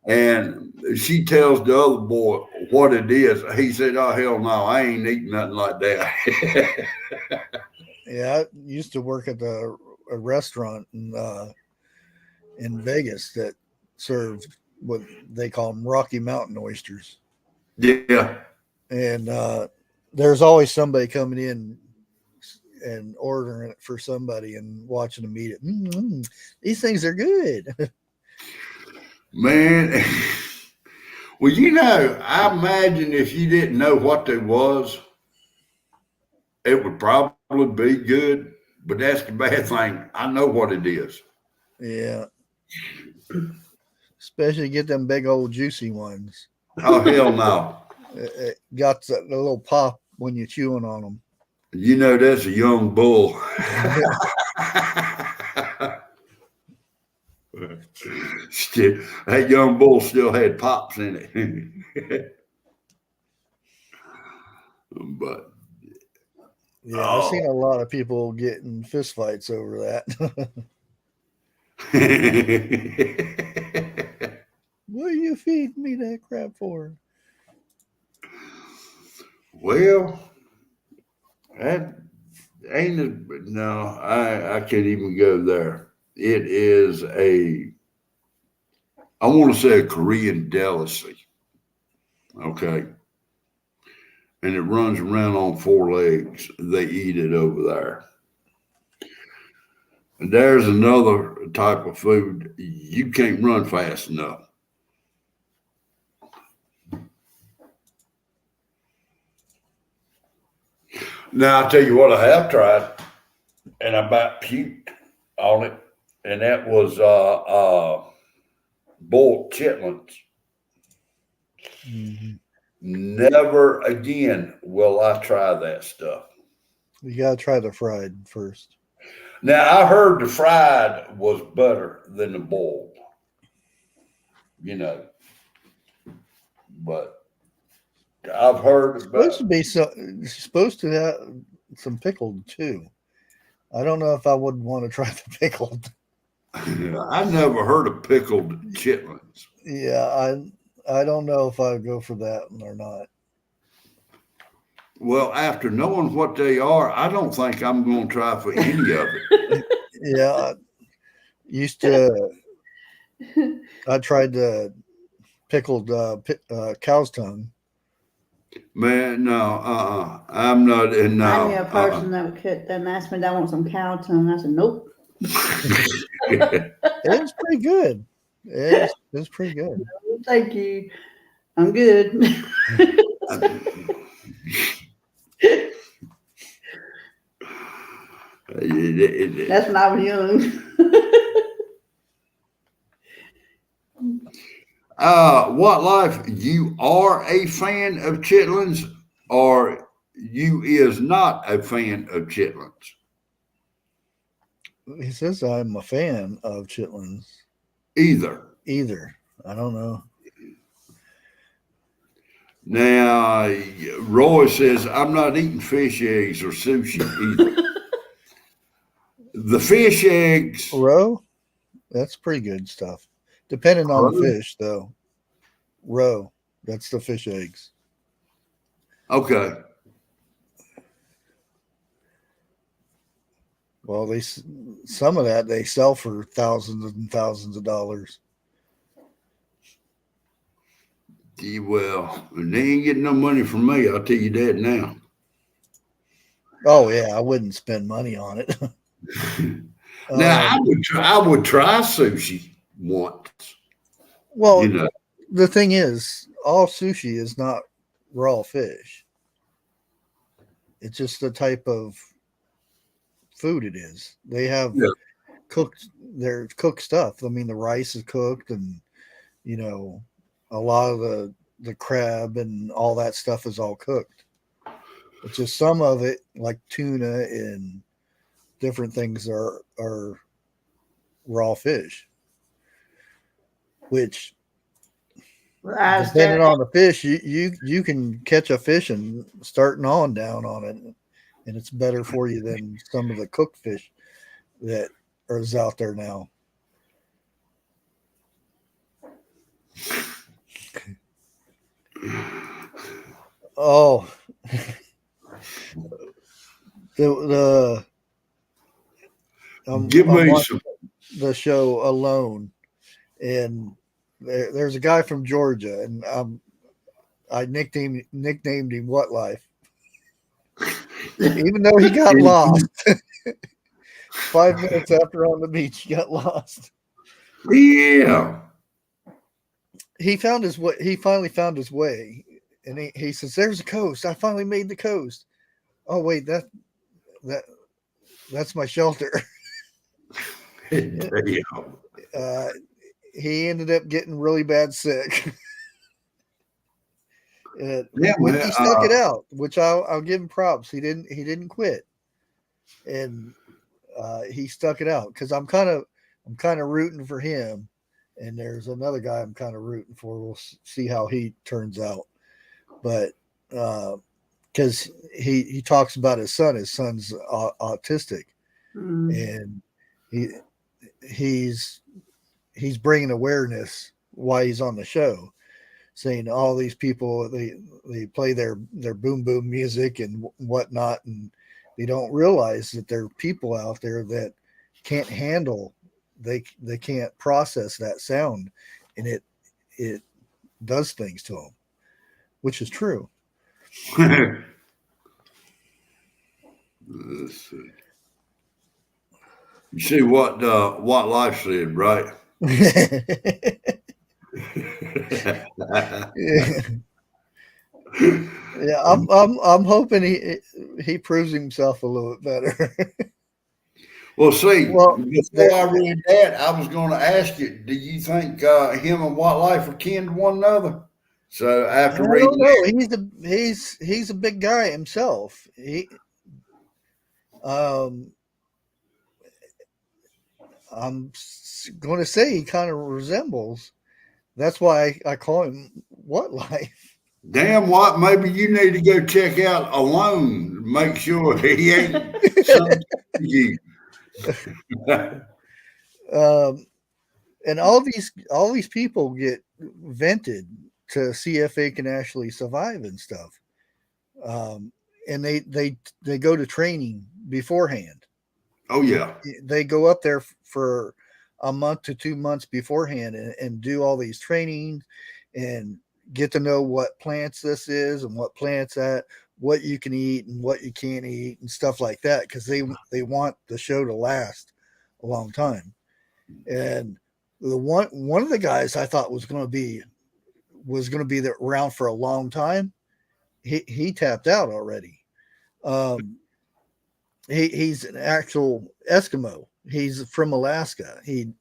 And she tells the other boy what it is. He said, oh, hell no, I ain't eating nothing like that. Yeah, I used to work at a restaurant in Vegas that served what they call them Rocky Mountain oysters. Yeah. And there's always somebody coming in and ordering it for somebody and watching them eat it. Mm-hmm. These things are good. Man, well, I imagine if you didn't know what they was, it would probably be good, but that's the bad thing. I know what it is. Yeah. Especially get them big old juicy ones. Oh, hell no. It got the little pop when you're chewing on them. You know, that's a young bull. That young bull still had pops in it. But Yeah, I've seen a lot of people getting fist fights over that. What are you feeding me that crap for? well, that ain't no, I can't even go there. It is I want to say a Korean delicacy. Okay. And it runs around on 4 legs. They eat it over there. And there's another type of food. You can't run fast enough. Now, I'll tell you what I have tried, and I about puked on it, and that was boiled chitlins. Mm-hmm. Never again will I try that stuff. You gotta try the fried first. Now, I heard the fried was better than the boiled, you know, but I've heard Supposed about. to be supposed to have some pickled too. I don't know if I would want to try the pickled. I never heard of pickled chitlins. Yeah, I don't know if I'd go for that or not. Well, after knowing what they are, I don't think I'm going to try for any of it. Yeah, I used to. I tried the pickled cow's tongue. Man, no, I'm not. No, I knew a person that would cook them asked me, "I want some cow tongue." I said, "Nope." It was pretty good. It's pretty good. Thank you. I'm good. That's when I was young. What life? You are a fan of chitlins, or you is not a fan of chitlins? He says I'm a fan of chitlins. Either. Either. I don't know. Now, Roy says, I'm not eating fish eggs or sushi either. The fish eggs. Roe? That's pretty good stuff. Depending on the Roe? fish, though. Roe. That's the fish eggs. Okay. Well, some of that they sell for thousands and thousands of dollars. Well, they ain't getting no money from me. I'll tell you that now. Oh yeah, I wouldn't spend money on it. Now, I would try sushi once. Well, You know. the thing is, all sushi is not raw fish. It's just the type of food it is. They have their cooked stuff. I mean, the rice is cooked, and you know, a lot of the crab and all that stuff is all cooked. It's just some of it, like tuna and different things, are raw fish, which depending on the fish, you can catch a fish and starting on down on it, and it's better for you than some of the cooked fish that is out there now. Oh, Give me some. The show Alone, and there's a guy from Georgia, and I nicknamed him What Life, even though he got lost. 5 minutes after on the beach, he got lost. Yeah. He found his way. He finally found his way, and he says, "There's a coast. I finally made the coast." Oh wait, that's my shelter. he ended up getting really bad sick. Yeah, But man, he stuck it out, which I'll give him props. He didn't quit, and he stuck it out because I'm kind of rooting for him. And there's another guy I'm kind of rooting for. We'll see how he turns out, but because he talks about his son. His son's autistic, and he's bringing awareness while he's on the show, saying all these people they play their boom boom music and whatnot, and they don't realize that there are people out there that can't handle, they can't process that sound, and it does things to them, which is true. Let's see. You see what Life said, right? Yeah, I'm hoping he proves himself a little bit better. Well, see, Well, before I read that, I was going to ask you, do you think him and Life are kin to one another? So after I reading don't know. He's a big guy himself. I'm going to say he kind of resembles. That's why I call him What Life. damn what, maybe you need to go check out Alone. Make sure he ain't something to you. And all these people get vented to see if they can actually survive and stuff. And they go to training beforehand. Oh yeah. They go up there for a month to 2 months beforehand and do all these trainings and get to know what plants this is and what plants that, what you can eat and what you can't eat and stuff like that, because they want the show to last a long time. And the one of the guys I thought was going to be there around for a long time, he tapped out already. He's an actual Eskimo. He's from Alaska. He's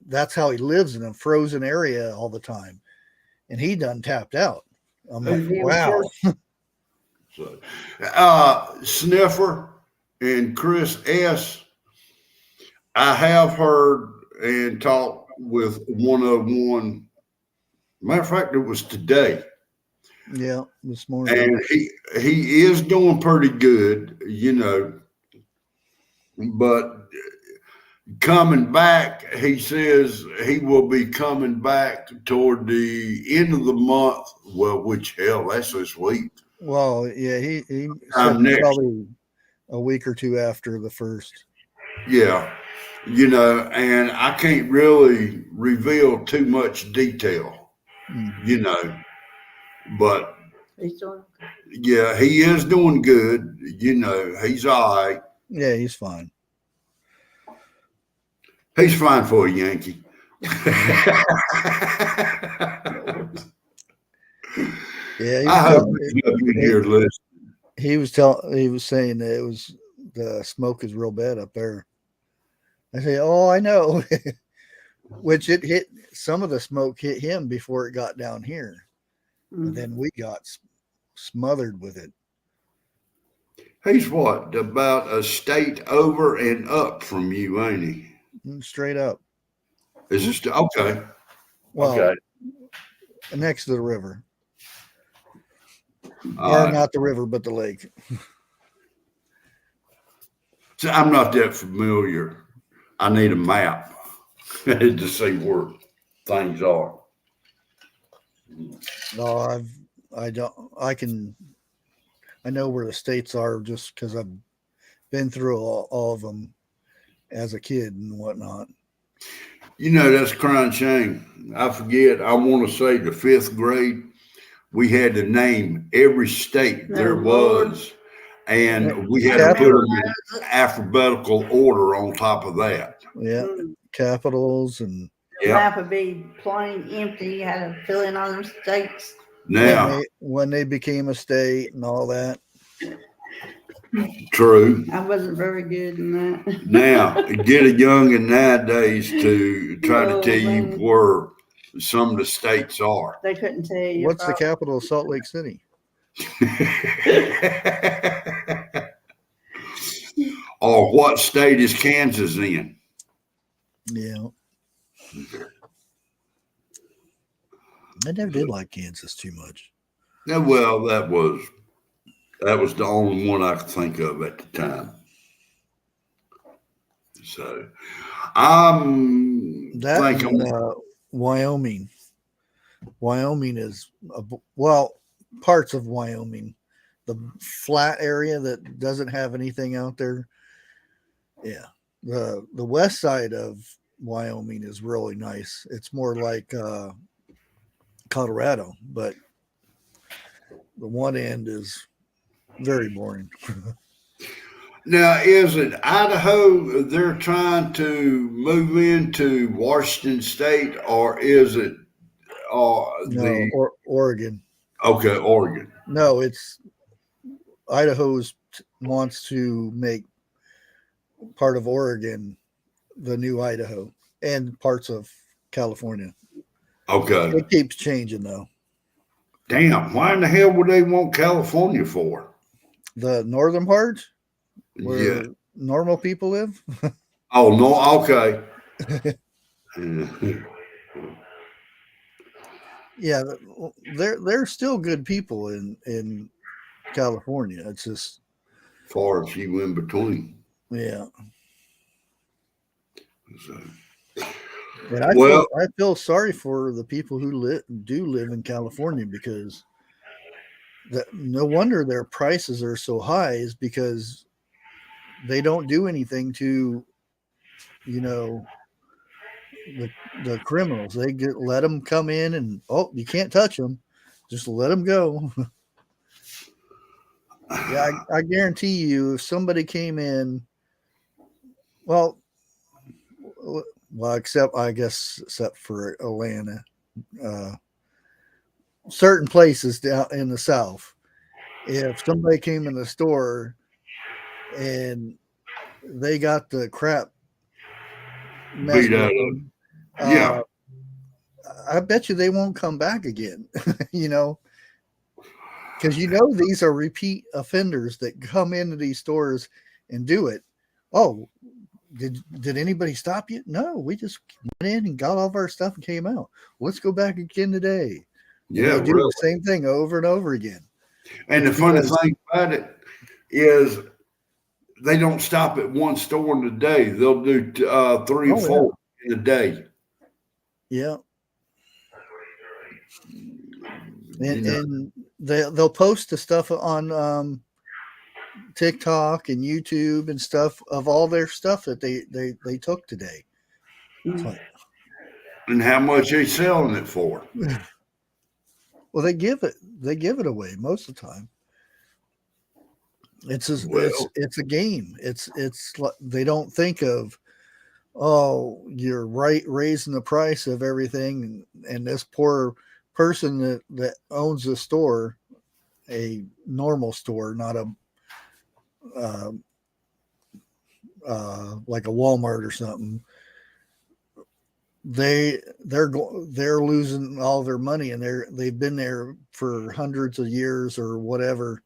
that's how he lives in a frozen area all the time, and he done tapped out. I'm like, wow. So, Sniffer and Chris S. I have heard and talked with 101. Matter of fact, it was today. Yeah, this morning. And he is doing pretty good, but coming back, he says he will be coming back toward the end of the month. Well, which hell, that's this week. Well, yeah, he said probably a week or two after the first. Yeah, and I can't really reveal too much detail, but yeah, he is doing good. He's all right. Yeah, he's fine. He's fine for a Yankee. Yeah, he was saying that the smoke is real bad up there. I say, oh, I know. Which it hit, some of the smoke hit him before it got down here. And then we got smothered with it. He's what, about a state over and up from you, ain't he? Straight up. Is it okay? Well, okay. Next to the river. Or not the river, but the lake. So I'm not that familiar. I need a map to see where things are. No, I know where the states are just because I've been through all of them as a kid and whatnot. That's a crying shame. I forget. I want to say the 5th grade, we had to name every state there was, and we had to put them in alphabetical order on top of that. Yeah, capitals and. The map would be plain empty. You had to fill in all them states. Now, when they became a state and all that. True. I wasn't very good in that. Now, get a youngin nowadays to try to Oh, tell you man. where some of the states are. They couldn't tell you. What's the about- capital of Salt Lake City? Or what state is Kansas in? Yeah. I never did like Kansas too much. Yeah, well, that was the only one I could think of at the time. So I'm That thinking, and, Wyoming. Wyoming is well, parts of Wyoming, the flat area that doesn't have anything out there. Yeah, the west side of Wyoming is really nice. It's more like Colorado, but the one end is very boring. now is it Idaho they're trying to move into Washington State, or is it No, or Oregon. okay, Oregon? No, it's Idaho's wants to make part of Oregon the new Idaho and parts of California. Okay. It keeps changing though. Damn, why in the hell would they want California for? The northern part where Yeah. normal people live. Oh no, okay. Yeah, they're still good people in California. It's just Far as you in between. yeah. So, And I feel sorry for the people who do live in California because no wonder their prices are so high is because they don't do anything to, the criminals. They let them come in and you can't touch them, just let them go. Yeah, I guarantee you, if somebody came in, well, except for Atlanta, certain places down in the South, if somebody came in the store and they got the crap messed Beat with out of them, yeah. I bet you they won't come back again, because these are repeat offenders that come into these stores and do it. Oh, did anybody stop you? No, we just went in and got all of our stuff and came out. Let's go back again today. Yeah, They do really. the same thing over and over again. And the funny thing about it is they don't stop at one store in a day. They'll do 3 or 4 in a day. Yeah. And they'll post the stuff on TikTok and YouTube and stuff of all their stuff that they took today. Like, and how much they selling it for? Well, they give it away most of the time. It's a game. It's they don't think of, oh, you're raising the price of everything, and this poor person that owns a store, a normal store, not a like a Walmart or something. They're losing all their money, and they've been there for hundreds of years or whatever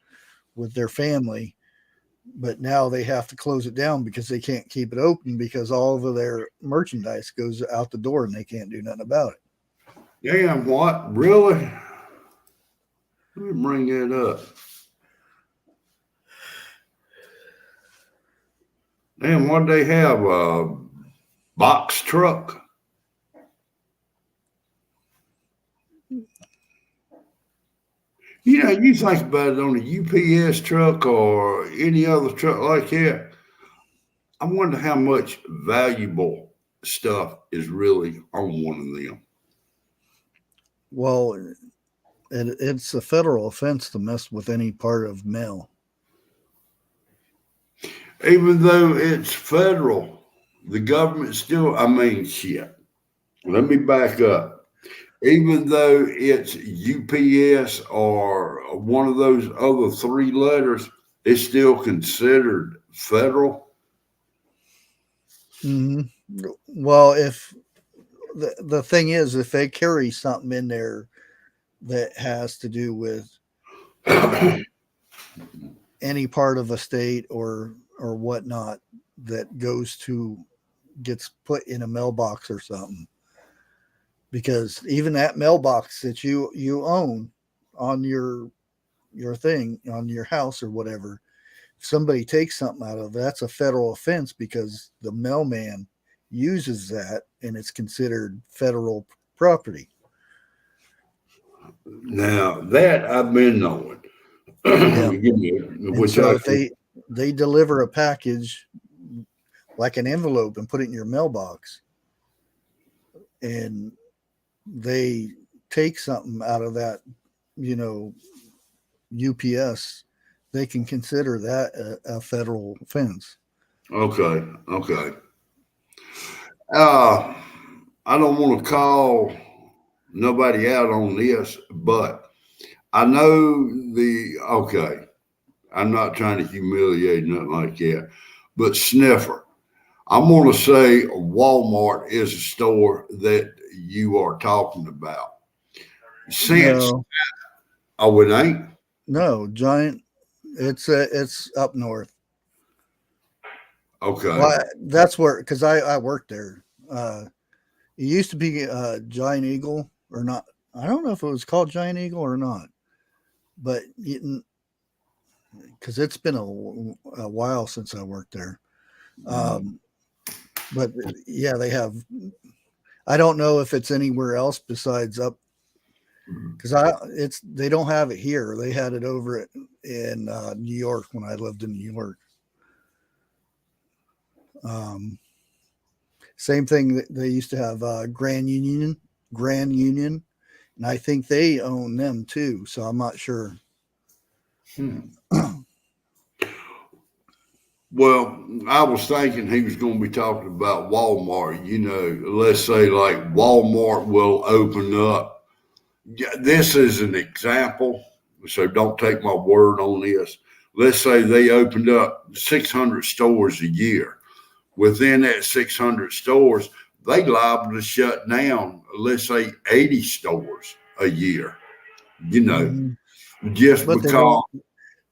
with their family, but now they have to close it down because they can't keep it open because all of their merchandise goes out the door and they can't do nothing about it. Damn, what? Really? Let me bring that up. Damn, what they have? A box truck? You think about it on a UPS truck or any other truck like that. I wonder how much valuable stuff is really on one of them. Well, it's a federal offense to mess with any part of mail. Even though it's federal, the government still, shit. Let me back up. Even though it's UPS or one of those other 3 letters, it's still considered federal. Mhm. Well, if the thing is, if they carry something in there that has to do with any part of a state or whatnot that gets put in a mailbox or something, because even that mailbox that you own on your thing on your house or whatever, if somebody takes something out of it, that's a federal offense because the mailman uses that and it's considered federal property. Now that I've been knowing. Yeah. And Which so I if they deliver a package like an envelope and put it in your mailbox, and they take something out of that, UPS, they can consider that a federal offense. okay. I don't want to call nobody out on this, but I know okay. I'm not trying to humiliate nothing like that, but sniffer. I'm going to say Walmart is a store that you are talking about. Since it ain't. No, Giant. It's up north. Okay. Well, that's where, because I worked there. It used to be Giant Eagle or not. I don't know if it was called Giant Eagle or not, but because it's been a while since I worked there. But yeah, they have. I don't know if it's anywhere else besides up, because they don't have it here. They had it over in New York when I lived in New York. Same thing. They used to have Grand Union, and I think they own them too. So I'm not sure. Well, I was thinking he was going to be talking about Walmart. Let's say like Walmart will open up. This is an example, so don't take my word on this. Let's say they opened up 600 stores a year. Within that 600 stores, they liable to shut down, let's say 80 stores a year, just But because.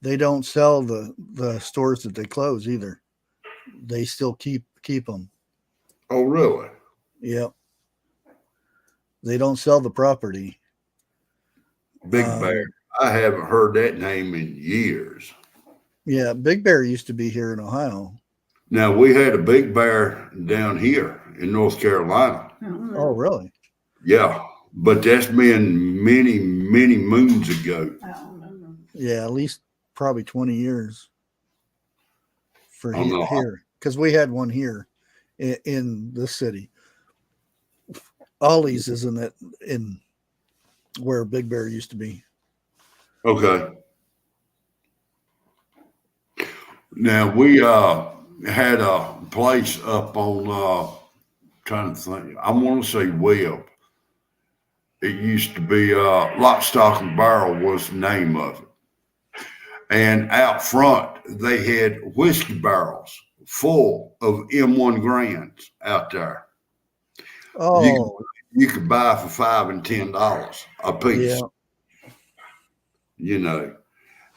they don't sell the stores that they close either. They still keep them. Oh, really? Yep. They don't sell the property. Big Bear. I haven't heard that name in years. Yeah, Big Bear used to be here in Ohio. Now, we had a Big Bear down here in North Carolina. Oh, really? Yeah, but that's been many, many moons ago. Yeah, at least probably 20 years for Oh, here, because we had one here in the city. Ollie's isn't it in where Big Bear used to be? Okay. Now we had a place up on trying to think. I want to say Webb. It used to be Lock, Stock, and Barrel was the name of it. And out front, they had whiskey barrels full of M1 Grands out there. Oh, you could buy for $5 and $10 a piece. Yeah.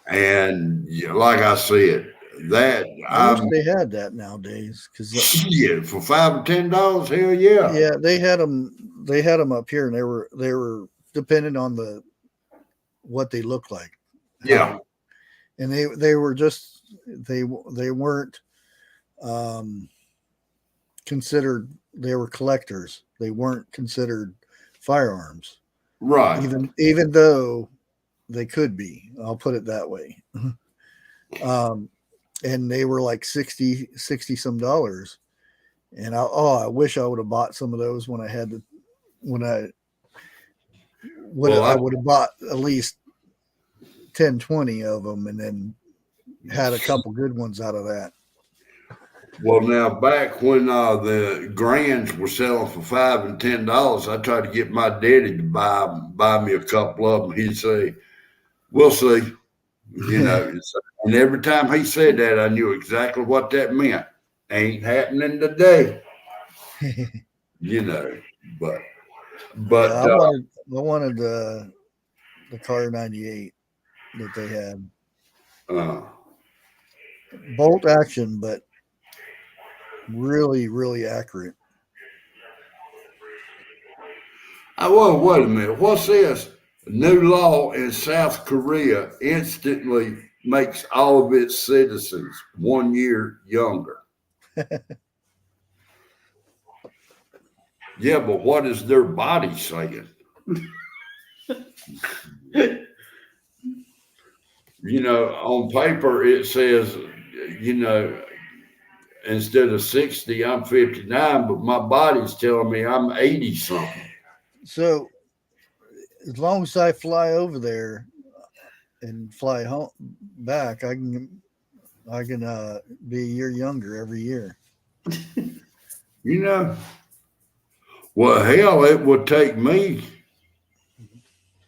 And like I said, that I wish they had that nowadays. Because for $5 and $10, hell yeah. Yeah, they had them. They had them up here, and they were dependent on what they looked like. Yeah. And they were just they weren't considered. They were collectors. They weren't considered firearms, right? Even though they could be. I'll put it that way. And they were like 60 some dollars. And I wish I would have bought some of those when I would have bought at least 10, 20 of them, and then had a couple good ones out of that. Well, now back when the Grands were selling for $5 and $10, I tried to get my daddy to buy me a couple of them. He'd say, "We'll see." You know, and every time he said that, I knew exactly what that meant. Ain't happening today, you know. But Yeah, I wanted the car 98 that they had. uh, Bolt action, but really, really accurate. wait a minute. What's this? New law in South Korea instantly makes all of its citizens 1 year younger. Yeah, but what is their body saying? You know, on paper it says, you know, instead of 60, I'm 59, but my body's telling me I'm 80 something. So as long as I fly over there and fly home back, I can be a year younger every year. You know, well, hell, it would take me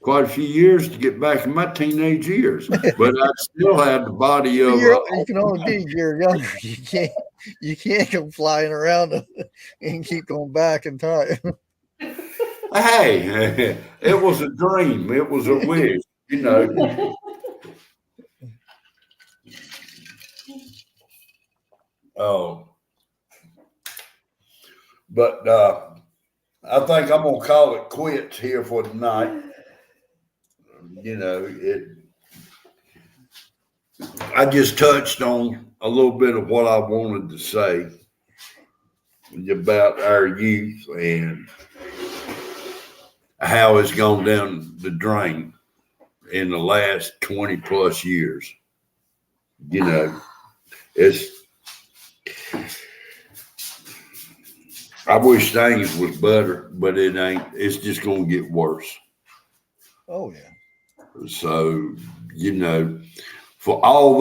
quite a few years to get back in my teenage years, but I still have the body of You can only be a year younger. You can't go flying around and keep going back in time. hey, it was a dream. It was a wish, you know. Oh, but I think I'm gonna call it quits here for tonight. You know, I just touched on a little bit of what I wanted to say about our youth and how it's gone down the drain in the last 20 plus years. You know, I wish things was better, but it ain't. It's just gonna get worse. Oh yeah. So, you know, for all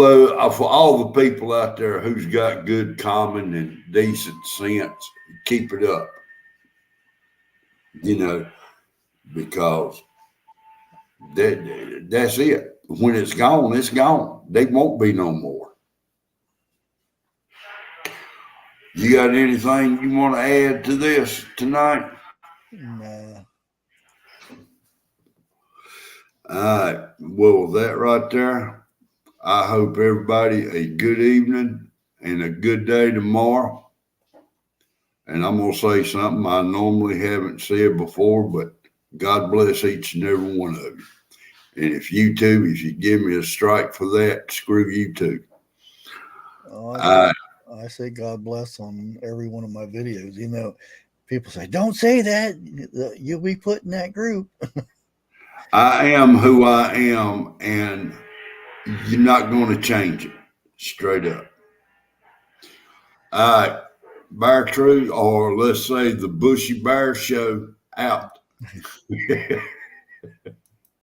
the people out there who's got good common and decent sense, keep it up. You know, because that's it. When it's gone, it's gone. They won't be no more. You got anything you want to add to this tonight? Nah. All right. Well, that right there, I hope everybody a good evening and a good day tomorrow. And I'm going to say something I normally haven't said before, but God bless each and every one of you. And if you give me a strike for that, screw you too. Oh, I say God bless on every one of my videos. You know, people say, don't say that. You'll be put in that group. I am who I am, and you're not going to change it. Straight up. All right. Bear True, or let's say the Bushy Bear Show out.